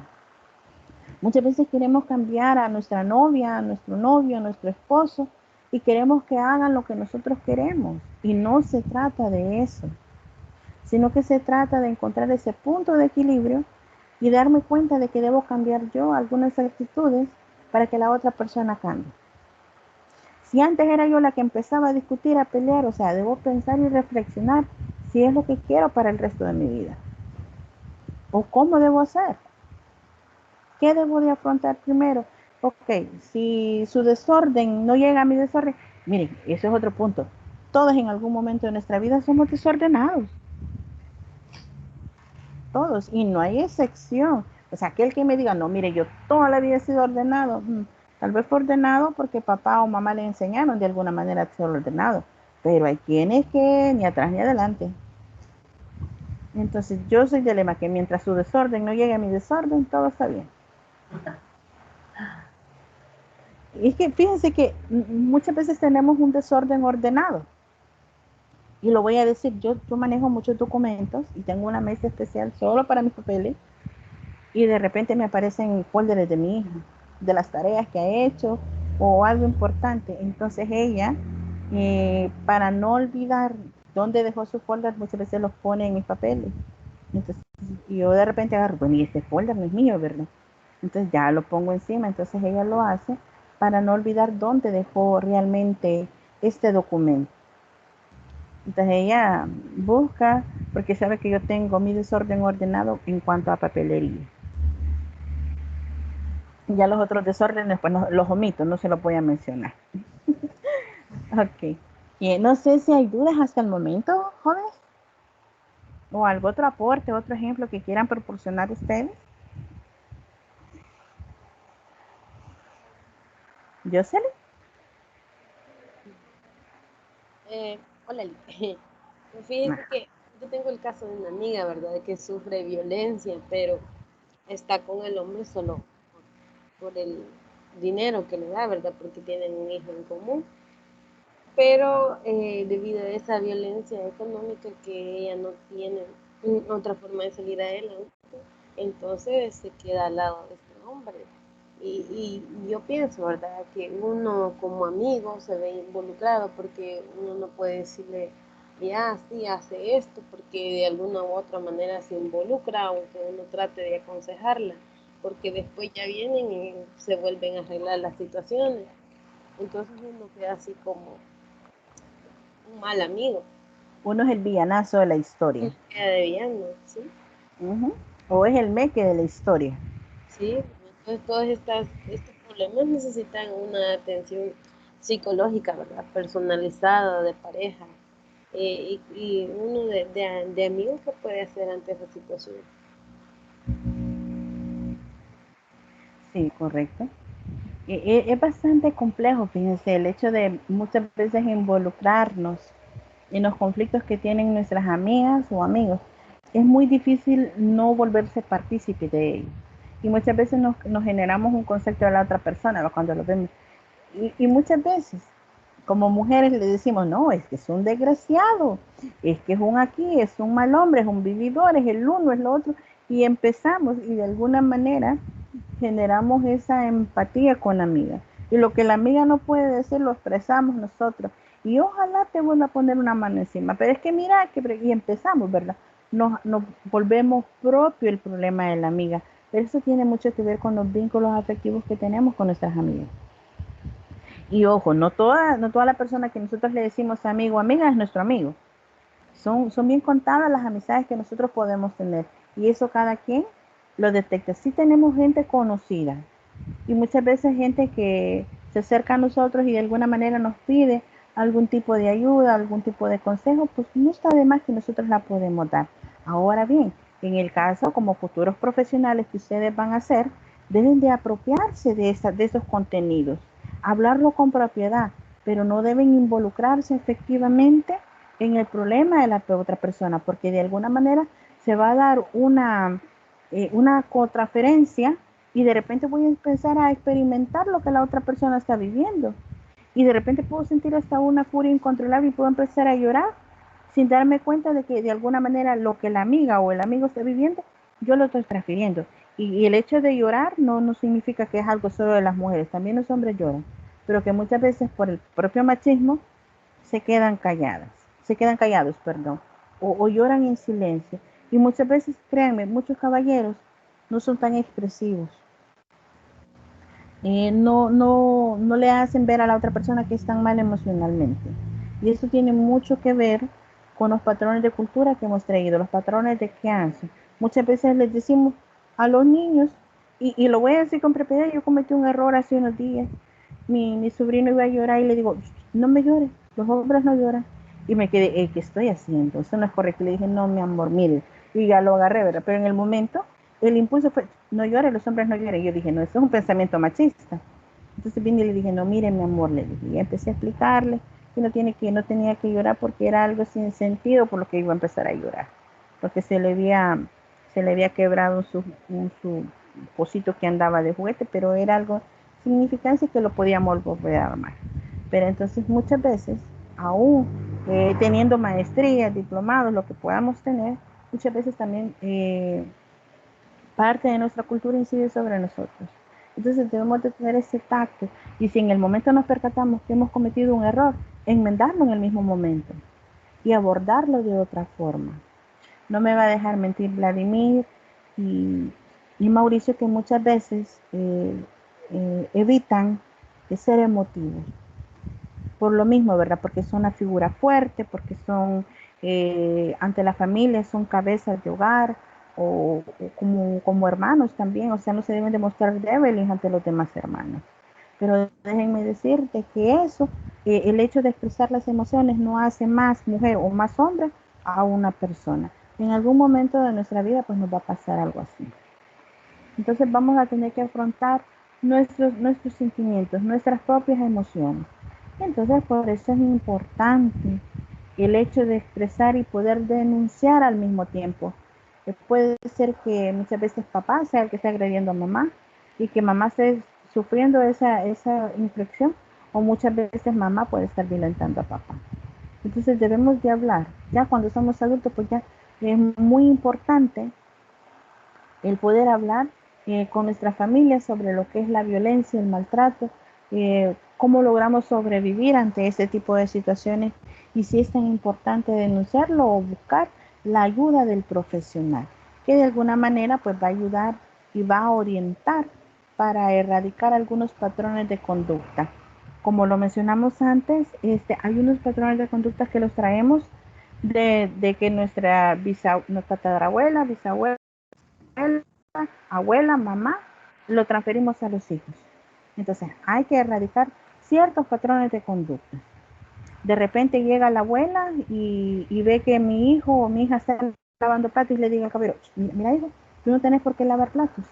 [SPEAKER 1] Muchas veces queremos cambiar a nuestra novia, a nuestro novio, a nuestro esposo, y queremos que hagan lo que nosotros queremos. Y no se trata de eso, sino que se trata de encontrar ese punto de equilibrio y darme cuenta de que debo cambiar yo algunas actitudes para que la otra persona cambie. Si antes era yo la que empezaba a discutir, a pelear, o sea, debo pensar y reflexionar si es lo que quiero para el resto de mi vida. O cómo debo hacer. ¿qué debo de afrontar primero? Ok, si su desorden no llega a mi desorden, miren, ese es otro punto. Todos en algún momento de nuestra vida somos desordenados. Todos, y no hay excepción. O sea, aquel que me diga, no, mire, yo toda la vida he sido ordenado, tal vez fue ordenado porque papá o mamá le enseñaron de alguna manera a ser ordenado, pero hay quienes que ni atrás ni adelante. Entonces yo soy del lema que mientras su desorden no llegue a mi desorden, todo está bien. Y es que fíjense que muchas veces tenemos un desorden ordenado. Y lo voy a decir, yo manejo muchos documentos y tengo una mesa especial solo para mis papeles y de repente me aparecen folders de mi hija, de las tareas que ha hecho o algo importante. Entonces ella, para no olvidar dónde dejó sus folders, muchas veces los pone en mis papeles. Entonces yo de repente agarro, bueno, y este folder no es mío, ¿verdad? Entonces ya lo pongo encima, entonces ella lo hace para no olvidar dónde dejó realmente este documento. Entonces ella busca, porque sabe que yo tengo mi desorden ordenado en cuanto a papelería. Ya los otros desórdenes, pues no, los omito, no se los voy a mencionar. Ok. Y no sé si hay dudas hasta el momento, jóvenes. O algún otro aporte, otro ejemplo que quieran proporcionar ustedes. ¿Jocelyn?
[SPEAKER 2] Hola, fíjense que yo tengo el caso de una amiga, ¿verdad? Que sufre violencia, pero está con el hombre solo por el dinero que le da, ¿verdad? Porque tienen un hijo en común. Pero debido a esa violencia económica que ella no tiene otra forma de salir adelante, entonces se queda al lado de este hombre. Y yo pienso, ¿verdad? Que uno como amigo se ve involucrado porque uno no puede decirle, ya, sí, hace esto, porque de alguna u otra manera se involucra, aunque uno trate de aconsejarla, porque después ya vienen y se vuelven a arreglar las situaciones. Entonces uno queda así como un mal amigo.
[SPEAKER 1] Uno es el villanazo de la historia.
[SPEAKER 2] Queda de villano, ¿sí?
[SPEAKER 1] O es el meque de la historia.
[SPEAKER 2] Sí, entonces todos estos problemas necesitan una atención psicológica, ¿verdad? Personalizada de pareja. Y uno de amigo que puede hacer ante esa situación.
[SPEAKER 1] Sí, correcto. Es bastante complejo, fíjense, el hecho de muchas veces involucrarnos en los conflictos que tienen nuestras amigas o amigos. Es muy difícil no volverse partícipe de ellos. Y muchas veces nos generamos un concepto de la otra persona cuando lo vemos. Y muchas veces, como mujeres, le decimos, no, es que es un desgraciado, es que es un aquí, es un mal hombre, es un vividor, es el uno, es lo otro. Y empezamos y de alguna manera generamos esa empatía con la amiga. Y lo que la amiga no puede decir lo expresamos nosotros. Y ojalá te vuelva a poner una mano encima. Pero es que mira, y empezamos, ¿verdad? Nos volvemos propio el problema de la amiga. Pero eso tiene mucho que ver con los vínculos afectivos que tenemos con nuestras amigas. Y ojo, no toda la persona que nosotros le decimos amigo o amiga es nuestro amigo. Son bien contadas las amistades que nosotros podemos tener. Y eso cada quien lo detecta. Sí tenemos gente conocida y muchas veces gente que se acerca a nosotros y de alguna manera nos pide algún tipo de ayuda, algún tipo de consejo, pues no está de más que nosotros la podemos dar. Ahora bien, en el caso como futuros profesionales que ustedes van a hacer, deben de apropiarse de esos contenidos, hablarlo con propiedad, pero no deben involucrarse efectivamente en el problema de la otra persona, porque de alguna manera se va a dar una contraferencia y de repente voy a empezar a experimentar lo que la otra persona está viviendo. Y de repente puedo sentir hasta una furia incontrolable y puedo empezar a llorar sin darme cuenta de que de alguna manera lo que la amiga o el amigo está viviendo, yo lo estoy transfiriendo. Y el hecho de llorar no significa que es algo solo de las mujeres, también los hombres lloran, pero que muchas veces por el propio machismo se quedan callados, perdón, o lloran en silencio. Y muchas veces, créanme, muchos caballeros no son tan expresivos. No le hacen ver a la otra persona que están mal emocionalmente. Y eso tiene mucho que ver con los patrones de cultura que hemos traído, los patrones de crianza. Muchas veces les decimos a los niños Y lo voy a decir con propiedad, yo cometí un error hace unos días. Mi sobrino iba a llorar y le digo, no me llores, los hombres no lloran. Y me quedé, ¿qué estoy haciendo? Eso no es correcto. Y le dije, no, mi amor, mire. Y ya lo agarré, ¿verdad? Pero en el momento, el impulso fue, no llores, los hombres no lloren. Y yo dije, no, eso es un pensamiento machista. Entonces vine y le dije, no, mire, mi amor, le dije. Y empecé a explicarle que no tenía que llorar porque era algo sin sentido por lo que iba a empezar a llorar. Porque se le había quebrado su cosito que andaba de juguete, pero era algo significante que lo podíamos volver a armar. Pero entonces muchas veces, aún teniendo maestrías, diplomados, lo que podamos tener, muchas veces también parte de nuestra cultura incide sobre nosotros. Entonces debemos de tener ese tacto y si en el momento nos percatamos que hemos cometido un error, enmendarlo en el mismo momento y abordarlo de otra forma. No me va a dejar mentir Vladimir y, y Mauricio, que muchas veces evitan de ser emotivos. Por lo mismo, ¿verdad? Porque son una figura fuerte, porque son ante la familia, son cabezas de hogar o como hermanos también. O sea, no se deben demostrar débiles ante los demás hermanos. Pero déjenme decirte que eso, el hecho de expresar las emociones no hace más mujer o más hombre a una persona. En algún momento de nuestra vida pues nos va a pasar algo así. Entonces vamos a tener que afrontar nuestros sentimientos, nuestras propias emociones. Entonces por eso es importante el hecho de expresar y poder denunciar al mismo tiempo. Puede ser que muchas veces papá sea el que esté agrediendo a mamá y que mamá esté sufriendo esa inflexión o muchas veces mamá puede estar violentando a papá. Entonces debemos de hablar. Ya cuando somos adultos pues ya es muy importante el poder hablar con nuestra familia sobre lo que es la violencia, el maltrato, cómo logramos sobrevivir ante ese tipo de situaciones y si es tan importante denunciarlo o buscar la ayuda del profesional, que de alguna manera pues va a ayudar y va a orientar para erradicar algunos patrones de conducta. Como lo mencionamos antes, hay unos patrones de conducta que los traemos de que nuestra tatarabuela, bisabuela, abuela, mamá, lo transferimos a los hijos. Entonces hay que erradicar ciertos patrones de conducta. De repente llega la abuela y ve que mi hijo o mi hija está lavando platos y le diga al caballero, mira hijo, tú no tenés por qué lavar platos.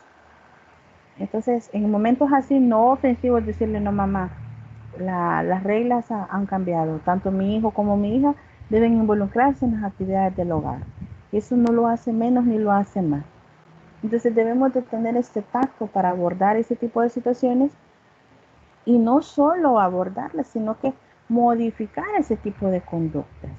[SPEAKER 1] Entonces en momentos así no ofensivos decirle no mamá, las reglas han cambiado, tanto mi hijo como mi hija deben involucrarse en las actividades del hogar. Eso no lo hace menos ni lo hace más. Entonces debemos de tener este tacto para abordar ese tipo de situaciones y no solo abordarlas, sino que modificar ese tipo de conductas.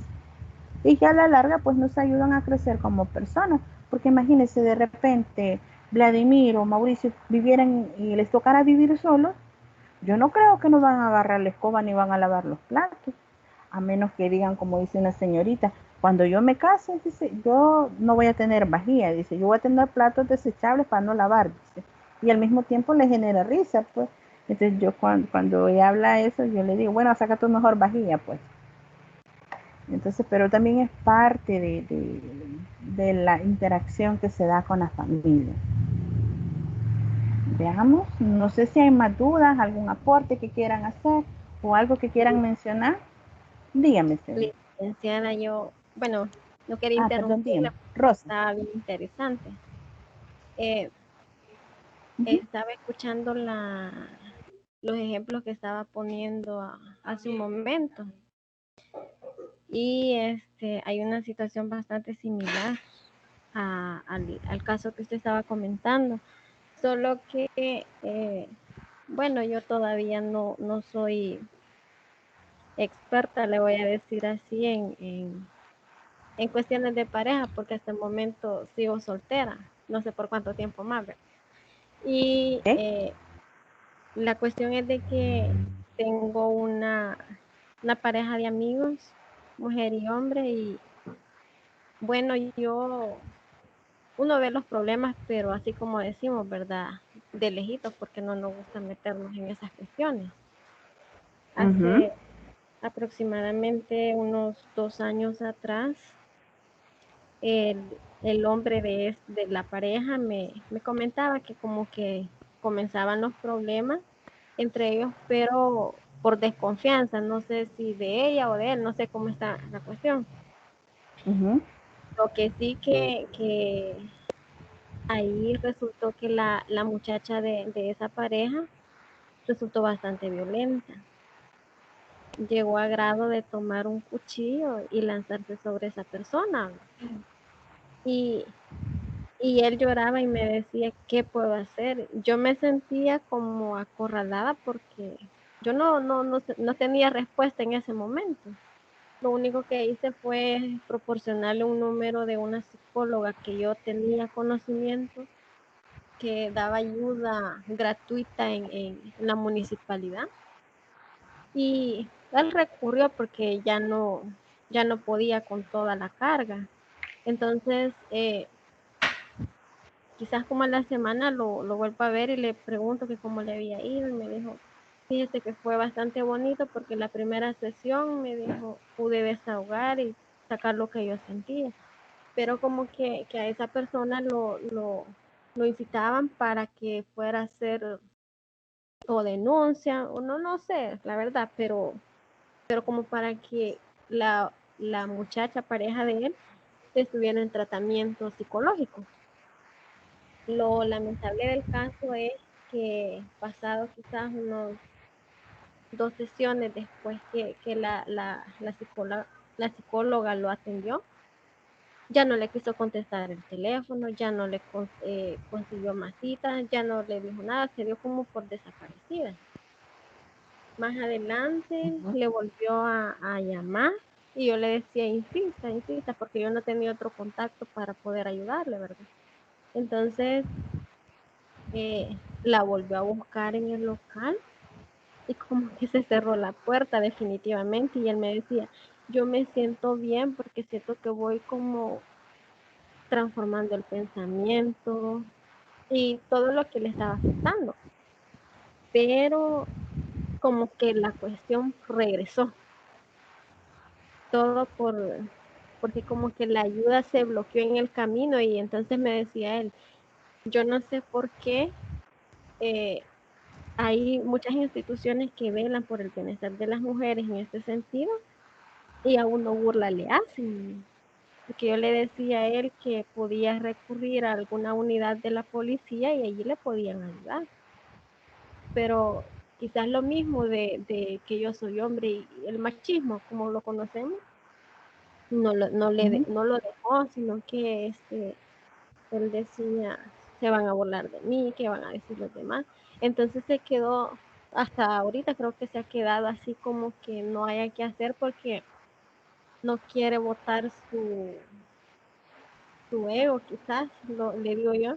[SPEAKER 1] Y que a la larga pues nos ayudan a crecer como personas, porque imagínense de repente Vladimir o Mauricio vivieran y les tocara vivir solos, yo no creo que no van a agarrar la escoba ni van a lavar los platos, a menos que digan, como dice una señorita, cuando yo me case, dice, yo no voy a tener vajilla, dice, yo voy a tener platos desechables para no lavar, dice. Y al mismo tiempo le genera risa, pues. Entonces yo cuando ella habla eso, yo le digo, bueno, saca tu mejor vajilla, pues. Entonces, pero también es parte de la interacción que se da con la familia. Veamos, no sé si hay más dudas, algún aporte que quieran hacer o algo que quieran mencionar. Dígame, Celi.
[SPEAKER 2] Licenciada, yo, bueno, no quería
[SPEAKER 1] Perdón, dígame.
[SPEAKER 2] interrumpirla,
[SPEAKER 1] Rosa.
[SPEAKER 2] estaba bien interesante.
[SPEAKER 1] Uh-huh.
[SPEAKER 2] Estaba escuchando los ejemplos que estaba poniendo hace un momento y hay una situación bastante similar al caso que usted estaba comentando, solo que, bueno, yo todavía no soy experta, le voy a decir así, en cuestiones de pareja, porque hasta el momento sigo soltera, no sé por cuánto tiempo más. Y
[SPEAKER 1] ¿Okay?
[SPEAKER 2] la cuestión es de que tengo una pareja de amigos, mujer y hombre, y bueno, uno ve los problemas, pero así como decimos, ¿verdad? De lejitos, porque no nos gusta meternos en esas cuestiones.
[SPEAKER 1] Uh-huh.
[SPEAKER 2] Hace aproximadamente unos 2 años atrás,
[SPEAKER 6] el hombre de la pareja me comentaba que como que comenzaban los problemas entre ellos, pero por desconfianza, no sé si de ella o de él, no sé cómo está la cuestión.
[SPEAKER 1] Ujú.
[SPEAKER 6] Lo que sí que ahí resultó que la muchacha de esa pareja resultó bastante violenta. Llegó a grado de tomar un cuchillo y lanzarse sobre esa persona. Y, y él lloraba y me decía, ¿qué puedo hacer? Yo me sentía como acorralada porque yo no tenía respuesta en ese momento. Lo único que hice fue proporcionarle un número de una psicóloga que yo tenía conocimiento, que daba ayuda gratuita en la municipalidad. Y él recurrió porque ya no podía con toda la carga. Entonces, quizás como a la semana lo vuelvo a ver y le pregunto que cómo le había ido y me dijo, fíjese que fue bastante bonito porque la primera sesión me dijo, pude desahogar y sacar lo que yo sentía, pero como que a esa persona lo incitaban para que fuera a hacer o denuncia, o no sé, la verdad, pero como para que la muchacha pareja de él estuviera en tratamiento psicológico. Lo lamentable del caso es que pasado quizás unos 2 sesiones después que la psicóloga lo atendió, ya no le quiso contestar el teléfono, ya no le consiguió más citas, ya no le dijo nada, se dio como por desaparecida. Más adelante
[SPEAKER 1] Ujú.
[SPEAKER 6] le volvió a llamar y yo le decía, insista, porque yo no tenía otro contacto para poder ayudarle, ¿verdad? Entonces, la volvió a buscar en el local y como que se cerró la puerta definitivamente y él me decía, yo me siento bien porque siento que voy como transformando el pensamiento y todo lo que le estaba afectando, pero como que la cuestión regresó, todo porque como que la ayuda se bloqueó en el camino y entonces me decía él, yo no sé por qué eh, hay muchas instituciones que velan por el bienestar de las mujeres en este sentido y a uno burla le hacen. Porque yo le decía a él que podía recurrir a alguna unidad de la policía y allí le podían ayudar. Pero quizás lo mismo de que yo soy hombre y el machismo, como lo conocemos,
[SPEAKER 1] Ujú.
[SPEAKER 6] no lo dejó, sino que él decía, se van a burlar de mí, qué van a decir los demás. Entonces se quedó, hasta ahorita creo que se ha quedado así como que no haya que hacer porque no quiere botar su ego, quizás, le digo yo.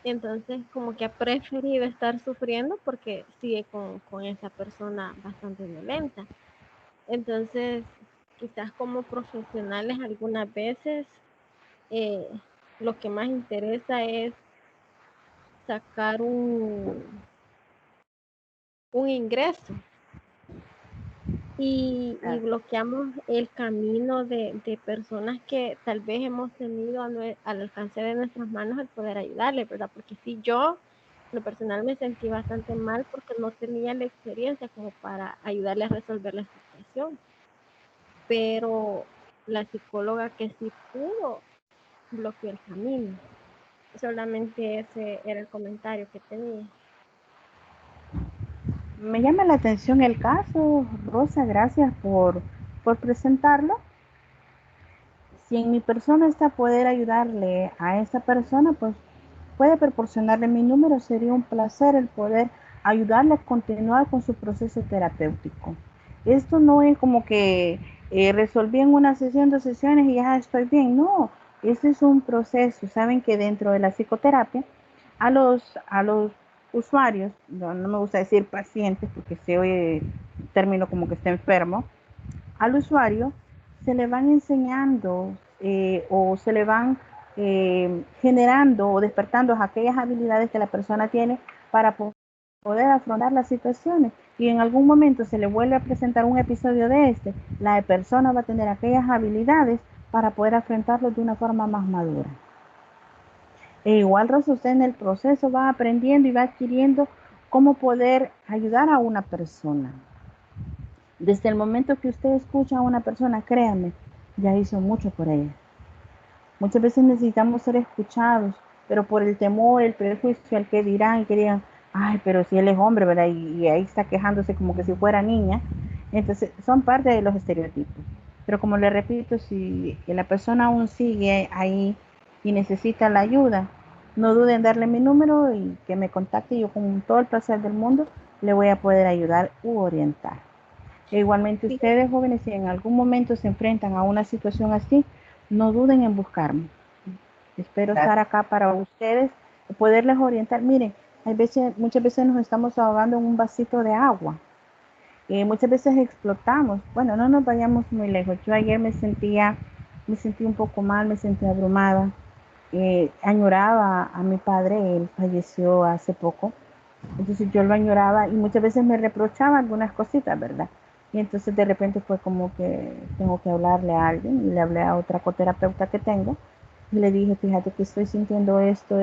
[SPEAKER 6] Entonces como que ha preferido estar sufriendo porque sigue con esa persona bastante violenta. Entonces, quizás como profesionales algunas veces eh, lo que más interesa es sacar un ingreso y
[SPEAKER 5] Ah,
[SPEAKER 6] bloqueamos el camino de personas que tal vez hemos tenido al alcance de nuestras manos el poder ayudarle, ¿verdad? Porque si yo, en lo personal, me sentí bastante mal porque no tenía la experiencia como para ayudarle a resolver la situación, pero la psicóloga que sí pudo bloqueó el camino. Solamente ese era el comentario que tenía.
[SPEAKER 1] Me llama la atención el caso, Rosa, gracias por presentarlo. Si en mi persona está poder ayudarle a esa persona, pues puede proporcionarle mi número, sería un placer el poder ayudarle a continuar con su proceso terapéutico. Esto no es como que resolví en una sesión, 2 sesiones y ya estoy bien, no, este es un proceso. Saben que dentro de la psicoterapia, a los usuarios, no me gusta decir pacientes porque se oye término como que está enfermo, al usuario se le van enseñando o se le van generando o despertando aquellas habilidades que la persona tiene para poder afrontar las situaciones. Y en algún momento se le vuelve a presentar un episodio de la persona va a tener aquellas habilidades para poder afrontarlo de una forma más madura. E igual, Rosa, usted en el proceso va aprendiendo y va adquiriendo cómo poder ayudar a una persona. Desde el momento que usted escucha a una persona, créame, ya hizo mucho por ella. Muchas veces necesitamos ser escuchados, pero por el temor, el prejuicio, al que dirán, que digan, ay, pero si él es hombre, ¿verdad? Y ahí está quejándose como que si fuera niña. Entonces, son parte de los estereotipos. Pero como le repito, si la persona aún sigue ahí y necesita la ayuda, no duden en darle mi número y que me contacte. Yo con todo el placer del mundo le voy a poder ayudar u orientar. E igualmente ustedes, jóvenes, si en algún momento se enfrentan a una situación así, no duden en buscarme. Espero estar acá para ustedes, poderles orientar. Miren, muchas veces nos estamos ahogando en un vasito de agua. Muchas veces explotamos. Bueno, no nos vayamos muy lejos. Yo ayer me sentí un poco mal, me sentí abrumada. Añoraba a mi padre, él falleció hace poco. Entonces yo lo añoraba y muchas veces me reprochaba algunas cositas, ¿verdad? Y entonces de repente fue como que tengo que hablarle a alguien y le hablé a otra coterapeuta que tengo y le dije, fíjate que estoy sintiendo esto,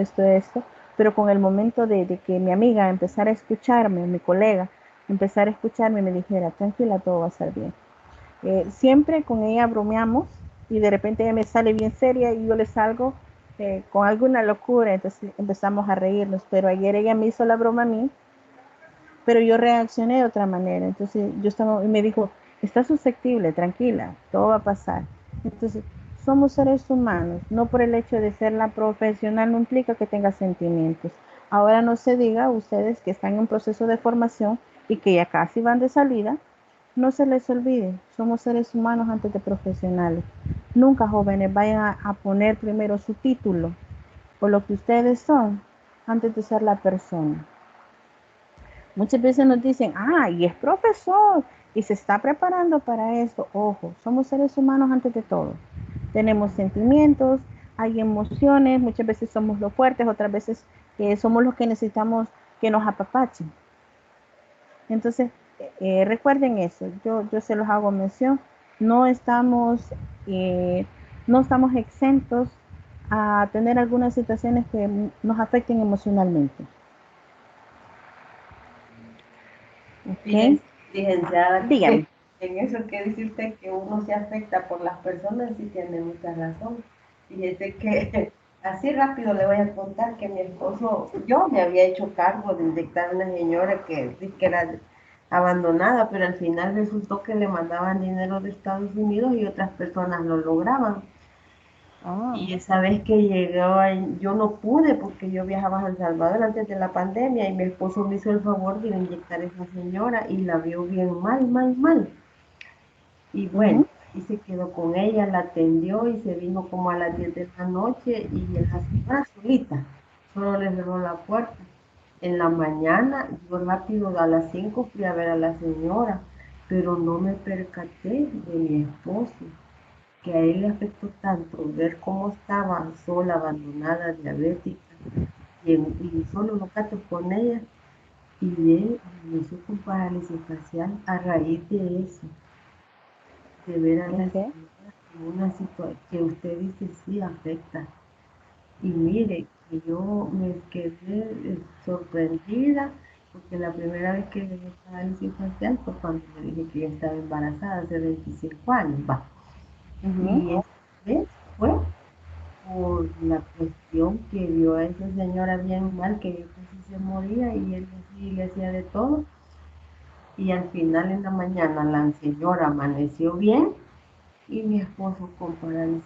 [SPEAKER 1] pero con el momento de que mi amiga empezara a escucharme, mi colega, empezara a escucharme y me dijera, tranquila, todo va a estar bien. Siempre con ella bromeamos y de repente ella me sale bien seria y yo le salgo con alguna locura, entonces empezamos a reírnos, pero ayer ella me hizo la broma a mí, pero yo reaccioné de otra manera, entonces y me dijo, estás susceptible, tranquila, todo va a pasar. Entonces, somos seres humanos, no por el hecho de ser la profesional no implica que tenga sentimientos. Ahora no se diga a ustedes que están en un proceso de formación y que ya casi van de salida, no se les olvide, somos seres humanos antes de profesionales. Nunca, jóvenes, vayan a poner primero su título o lo que ustedes son antes de ser la persona. Muchas veces nos dicen, y es profesor y se está preparando para esto. Ojo, somos seres humanos antes de todo. Tenemos sentimientos, hay emociones, muchas veces somos los fuertes, otras veces somos los que necesitamos que nos apapachen. Entonces, recuerden eso, yo se los hago mención, no estamos, no estamos exentos a tener algunas situaciones que nos afecten emocionalmente.
[SPEAKER 5] Okay. Licenciada,
[SPEAKER 1] dígame.
[SPEAKER 5] En eso que dice usted que uno se afecta por las personas, sí tiene mucha razón. Fíjese que así rápido le voy a contar que mi esposo, yo me había hecho cargo de inyectar a una señora que era abandonada, pero al final resultó que le mandaban dinero de Estados Unidos y otras personas lo lograban. Y esa vez que llegó, yo no pude porque yo viajaba a San Salvador antes de la pandemia y mi esposo me hizo el favor de inyectar a esa señora y la vio bien mal. Y bueno, y se quedó con ella, la atendió y se vino como a las 10 de la noche y la señora solita, solo le cerró la puerta. En la mañana, yo rápido a las 5 fui a ver a la señora, pero no me percaté de mi esposo, que a él le afectó tanto ver cómo estaba sola, abandonada, diabética, y solo los gatos con ella, y él inició con parálisis facial a raíz de eso, de ver a la señora en una situación que usted dice sí afecta. Y mire, que yo me quedé sorprendida, porque la primera vez que le dio parálisis facial fue cuando le dije que yo estaba embarazada hace 25 años, va. Y esta vez fue por la cuestión que vio a esa señora bien mal, que yo casi se moría y él sí le hacía de todo. Y al final en la mañana la señora amaneció bien y mi esposo con parálisis,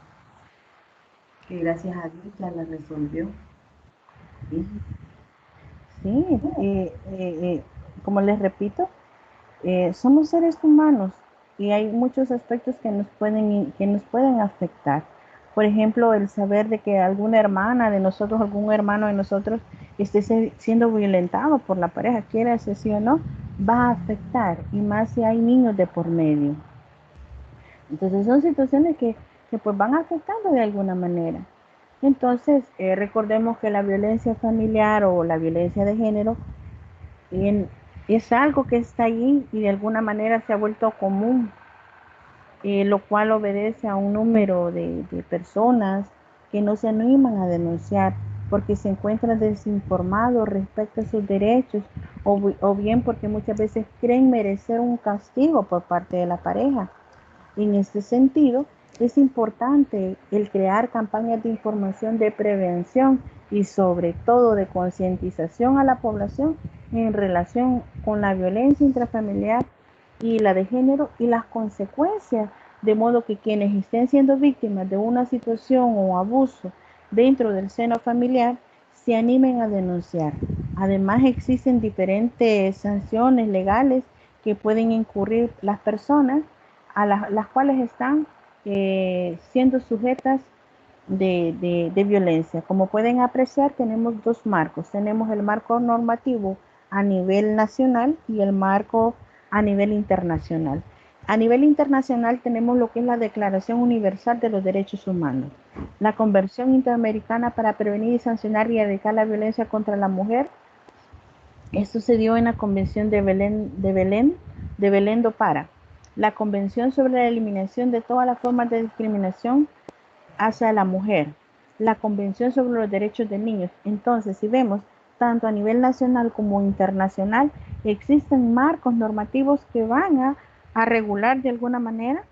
[SPEAKER 5] que gracias a Dios ya la resolvió.
[SPEAKER 1] Sí, como les repito, somos seres humanos y hay muchos aspectos que nos pueden afectar. Por ejemplo, el saber de que alguna hermana de nosotros, algún hermano de nosotros esté siendo violentado por la pareja, quiera ser sí o no, va a afectar, y más si hay niños de por medio. Entonces son situaciones que pues van afectando de alguna manera. Entonces, recordemos que la violencia familiar o la violencia de género es algo que está ahí y de alguna manera se ha vuelto común. lo cual obedece a un número de personas que no se animan a denunciar porque se encuentran desinformados respecto a sus derechos o bien porque muchas veces creen merecer un castigo por parte de la pareja. En este sentido, es importante el crear campañas de información de prevención y sobre todo de concientización a la población en relación con la violencia intrafamiliar y la de género y las consecuencias, de modo que quienes estén siendo víctimas de una situación o abuso dentro del seno familiar se animen a denunciar. Además, existen diferentes sanciones legales que pueden incurrir las personas a las cuales están siendo sujetas de violencia. Como pueden apreciar, tenemos dos marcos. Tenemos el marco normativo a nivel nacional y el marco a nivel internacional. A nivel internacional tenemos lo que es la Declaración Universal de los Derechos Humanos, la Convención Interamericana para Prevenir y Sancionar y Erradicar la Violencia contra la Mujer. Esto se dio en la Convención de Belén do Pará, la Convención sobre la Eliminación de todas las formas de discriminación hacia la mujer, la Convención sobre los Derechos de Niños. Entonces, si vemos, tanto a nivel nacional como internacional, existen marcos normativos que van a regular de alguna manera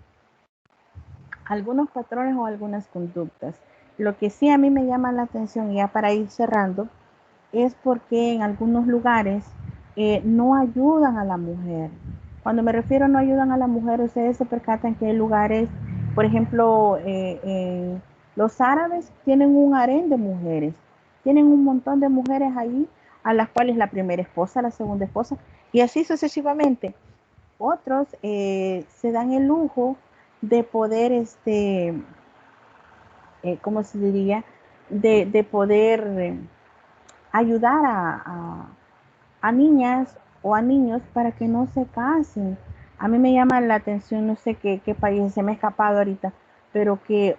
[SPEAKER 1] algunos patrones o algunas conductas. Lo que sí a mí me llama la atención, ya para ir cerrando, es porque en algunos lugares no ayudan a la mujer. Cuando me refiero a no ayudan a la mujer, ustedes se percatan que hay lugares, por ejemplo, los árabes tienen un harén de mujeres, tienen un montón de mujeres ahí, a las cuales la primera esposa, la segunda esposa, y así sucesivamente. Otros se dan el lujo de poder, ¿cómo se diría? De poder ayudar a niñas o a niños para que no se casen. A mí me llama la atención, no sé qué país se me ha escapado ahorita, pero que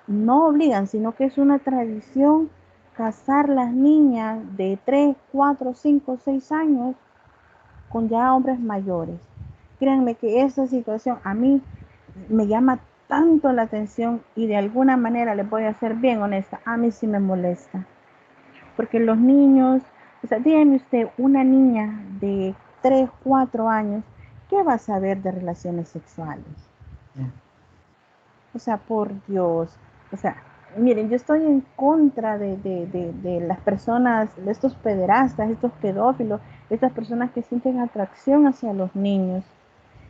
[SPEAKER 1] no obligan, sino que es una tradición casar las niñas de 3 4 5 6 años con ya hombres mayores. Créanme que esa situación a mí me llama tanto la atención y de alguna manera les voy a ser bien honesta, a mí sí me molesta. Porque los niños, o sea, dígame usted, una niña de 3 4 años, ¿qué va a saber de relaciones sexuales? O sea, por Dios. O sea, miren, yo estoy en contra de las personas, de estos pederastas, estos pedófilos, estas personas que sienten atracción hacia los niños.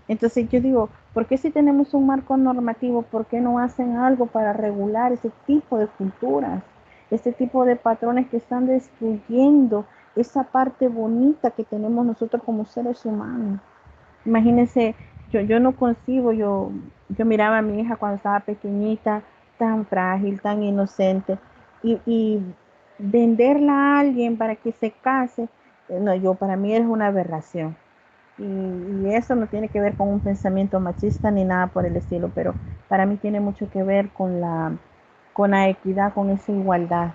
[SPEAKER 1] Entonces yo digo, ¿por qué si tenemos un marco normativo, por qué no hacen algo para regular ese tipo de culturas, este tipo de patrones que están destruyendo esa parte bonita que tenemos nosotros como seres humanos? Imagínense, yo no concibo, yo miraba a mi hija cuando estaba pequeñita, tan frágil, tan inocente, y venderla a alguien para que se case, no, para mí es una aberración. Y eso no tiene que ver con un pensamiento machista ni nada por el estilo, pero para mí tiene mucho que ver con la equidad, con esa igualdad.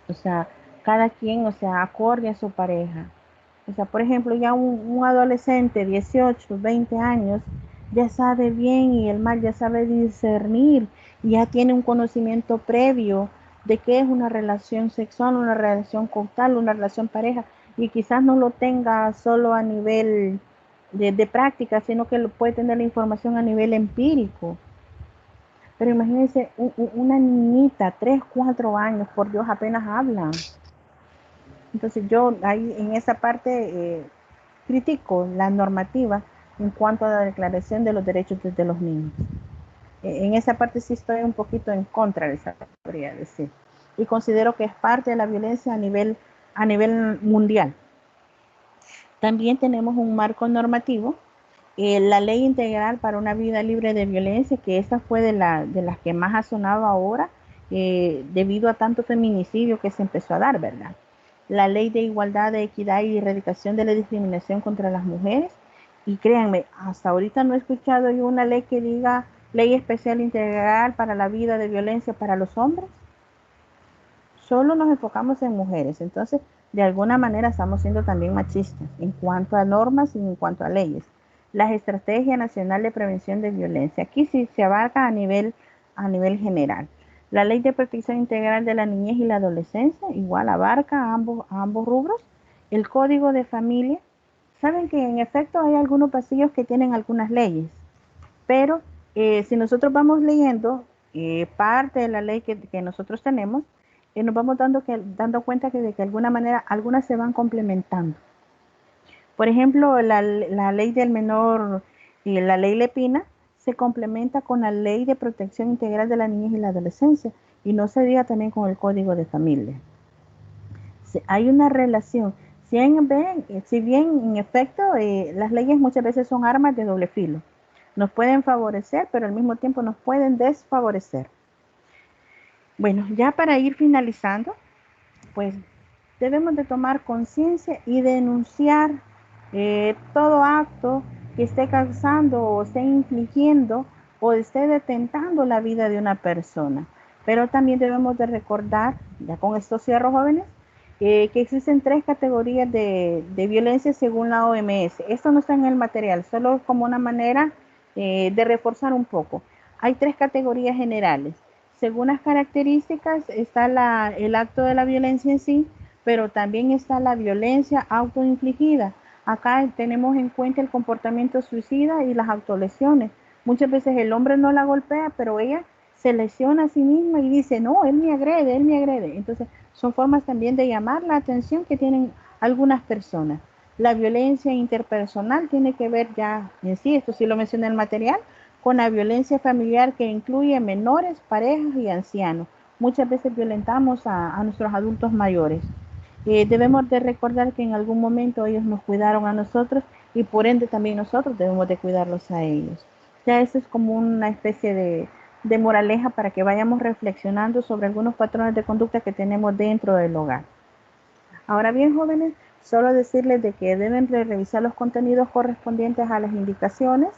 [SPEAKER 1] O sea, cada quien, o sea, acorde a su pareja. O sea, por ejemplo, ya un adolescente, 18 20 años, ya sabe bien y el mal ya sabe discernir, y ya tiene un conocimiento previo de qué es una relación sexual, una relación conjugal, una relación pareja, y quizás no lo tenga solo a nivel de práctica, sino que lo puede tener la información a nivel empírico. Pero imagínense, una niñita, 3 4 años, por Dios, apenas hablan. Entonces yo ahí en esa parte critico la normativa en cuanto a la declaración de los derechos de los niños. En esa parte sí estoy un poquito en contra de esa, podría decir. Y considero que es parte de la violencia a nivel mundial. También tenemos un marco normativo, la Ley Integral para una Vida Libre de Violencia, que esta fue de las que más ha sonado ahora, debido a tanto feminicidio que se empezó a dar, ¿verdad? La Ley de Igualdad, de Equidad y Erradicación de la Discriminación contra las Mujeres. Y créanme, hasta ahorita no he escuchado yo una ley que diga Ley Especial Integral para la Vida de Violencia para los hombres. Solo nos enfocamos en mujeres. Entonces, de alguna manera estamos siendo también machistas en cuanto a normas y en cuanto a leyes. las estrategias nacionales de prevención de violencia. Aquí sí se abarca a nivel general. La Ley de Protección Integral de la Niñez y la Adolescencia igual abarca a ambos rubros. El Código de Familia. Saben que en efecto hay algunos pasillos que tienen algunas leyes, pero si nosotros vamos leyendo parte de la ley que nosotros tenemos, nos vamos dando cuenta que de que alguna manera algunas se van complementando. Por ejemplo, la ley del menor y la ley Lepina se complementa con la Ley de Protección Integral de la Niñez y la Adolescencia, y no se diga también con el Código de Familia. Hay una relación. Si bien en efecto las leyes muchas veces son armas de doble filo, nos pueden favorecer, pero al mismo tiempo nos pueden desfavorecer. Bueno, ya para ir finalizando, pues debemos de tomar conciencia y denunciar todo acto que esté causando o esté infligiendo o esté detentando la vida de una persona. Pero también debemos de recordar, ya con esto cierro, jóvenes, que existen 3 categorías de violencia según la OMS. Esto no está en el material, solo como una manera de reforzar un poco. Hay 3 categorías generales. Según las características está el acto de la violencia en sí, pero también está la violencia autoinfligida. Acá tenemos en cuenta el comportamiento suicida y las autolesiones. Muchas veces el hombre no la golpea, pero ella se lesiona a sí misma y dice, no, él me agrede, él me agrede. Entonces, son formas también de llamar la atención que tienen algunas personas. La violencia interpersonal tiene que ver ya en sí, esto sí lo menciona el material, con la violencia familiar que incluye menores, parejas y ancianos. Muchas veces violentamos a nuestros adultos mayores. Debemos de recordar que en algún momento ellos nos cuidaron a nosotros y por ende también nosotros debemos de cuidarlos a ellos. Ya eso es como una especie de moraleja para que vayamos reflexionando sobre algunos patrones de conducta que tenemos dentro del hogar. Ahora bien, jóvenes, solo decirles de que deben de revisar los contenidos correspondientes a las indicaciones,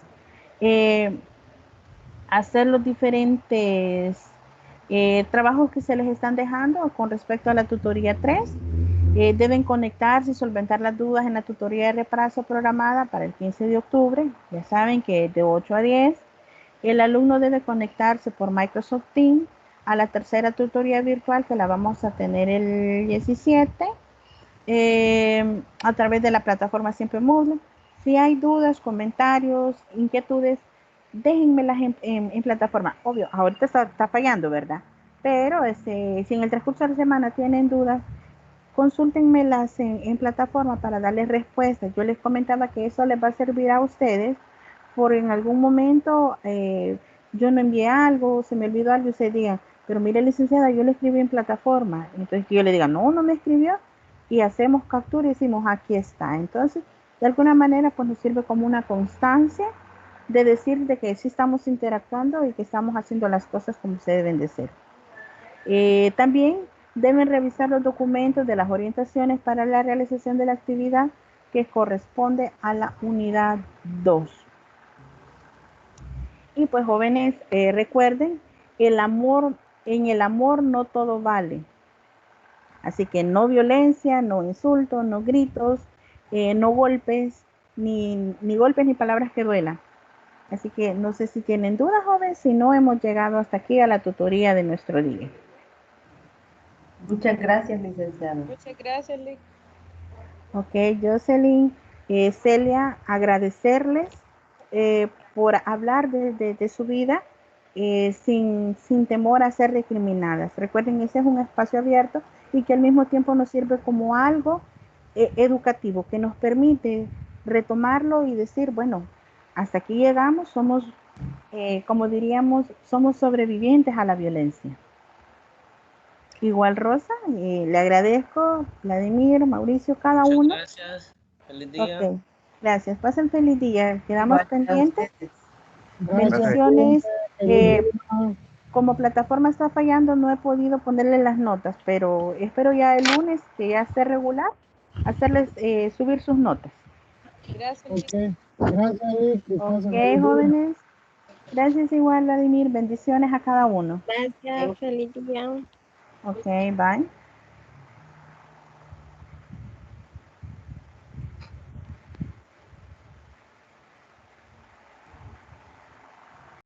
[SPEAKER 1] hacer los diferentes trabajos que se les están dejando con respecto a la tutoría 3. Deben conectarse y solventar las dudas en la tutoría de repaso programada para el 15 de octubre. Ya saben que es de 8 a 10. El alumno debe conectarse por Microsoft Teams a la tercera tutoría virtual que la vamos a tener el 17 a través de la plataforma Siempre Moodle. Si hay dudas, comentarios, inquietudes, déjenmelas en plataforma. Obvio, ahorita está fallando, ¿verdad? Pero si en el transcurso de la semana tienen dudas, consúltenmelas en plataforma para darles respuestas. Yo les comentaba que eso les va a servir a ustedes por en algún momento yo no envié algo, se me olvidó algo y ustedes digan, pero mire licenciada, yo le escribí en plataforma. Entonces que yo le diga, no me escribió, y hacemos captura y decimos, aquí está. Entonces, de alguna manera, pues nos sirve como una constancia de decir de que sí estamos interactuando y que estamos haciendo las cosas como se deben de ser. También deben revisar los documentos de las orientaciones para la realización de la actividad que corresponde a la unidad 2. Y pues jóvenes, recuerden, en el amor no todo vale. Así que no violencia, no insultos, no gritos, no golpes, ni golpes ni palabras que duelan. Así que no sé si tienen dudas, jóvenes, si no hemos llegado hasta aquí a la tutoría de nuestro día.
[SPEAKER 5] Muchas gracias, licenciada.
[SPEAKER 2] Muchas gracias, Lic.
[SPEAKER 1] Ok, Jocelyn, Celia, agradecerles por hablar de su vida sin temor a ser recriminadas. Recuerden, ese es un espacio abierto y que al mismo tiempo nos sirve como algo educativo que nos permite retomarlo y decir, bueno, hasta aquí llegamos, somos, como diríamos, somos sobrevivientes a la violencia. Igual Rosa, le agradezco, Vladimir, Mauricio, cada
[SPEAKER 3] Muchas
[SPEAKER 1] uno.
[SPEAKER 3] gracias. Feliz día.
[SPEAKER 1] Ok, gracias. Pasen feliz día. Quedamos
[SPEAKER 5] Igual a
[SPEAKER 1] pendientes.
[SPEAKER 5] ustedes.
[SPEAKER 1] Bendiciones.
[SPEAKER 4] Feliz día.
[SPEAKER 1] Como plataforma está fallando, no he podido ponerle las notas, pero espero ya el lunes, que ya esté regular, hacerles subir sus notas.
[SPEAKER 2] Gracias, Lic.
[SPEAKER 4] Ok, gracias, Lick. Que pasen
[SPEAKER 1] Ok,
[SPEAKER 4] feliz día.
[SPEAKER 1] jóvenes. Gracias igual, Vladimir. Bendiciones a cada uno.
[SPEAKER 6] Gracias, feliz día.
[SPEAKER 1] Ok, bye.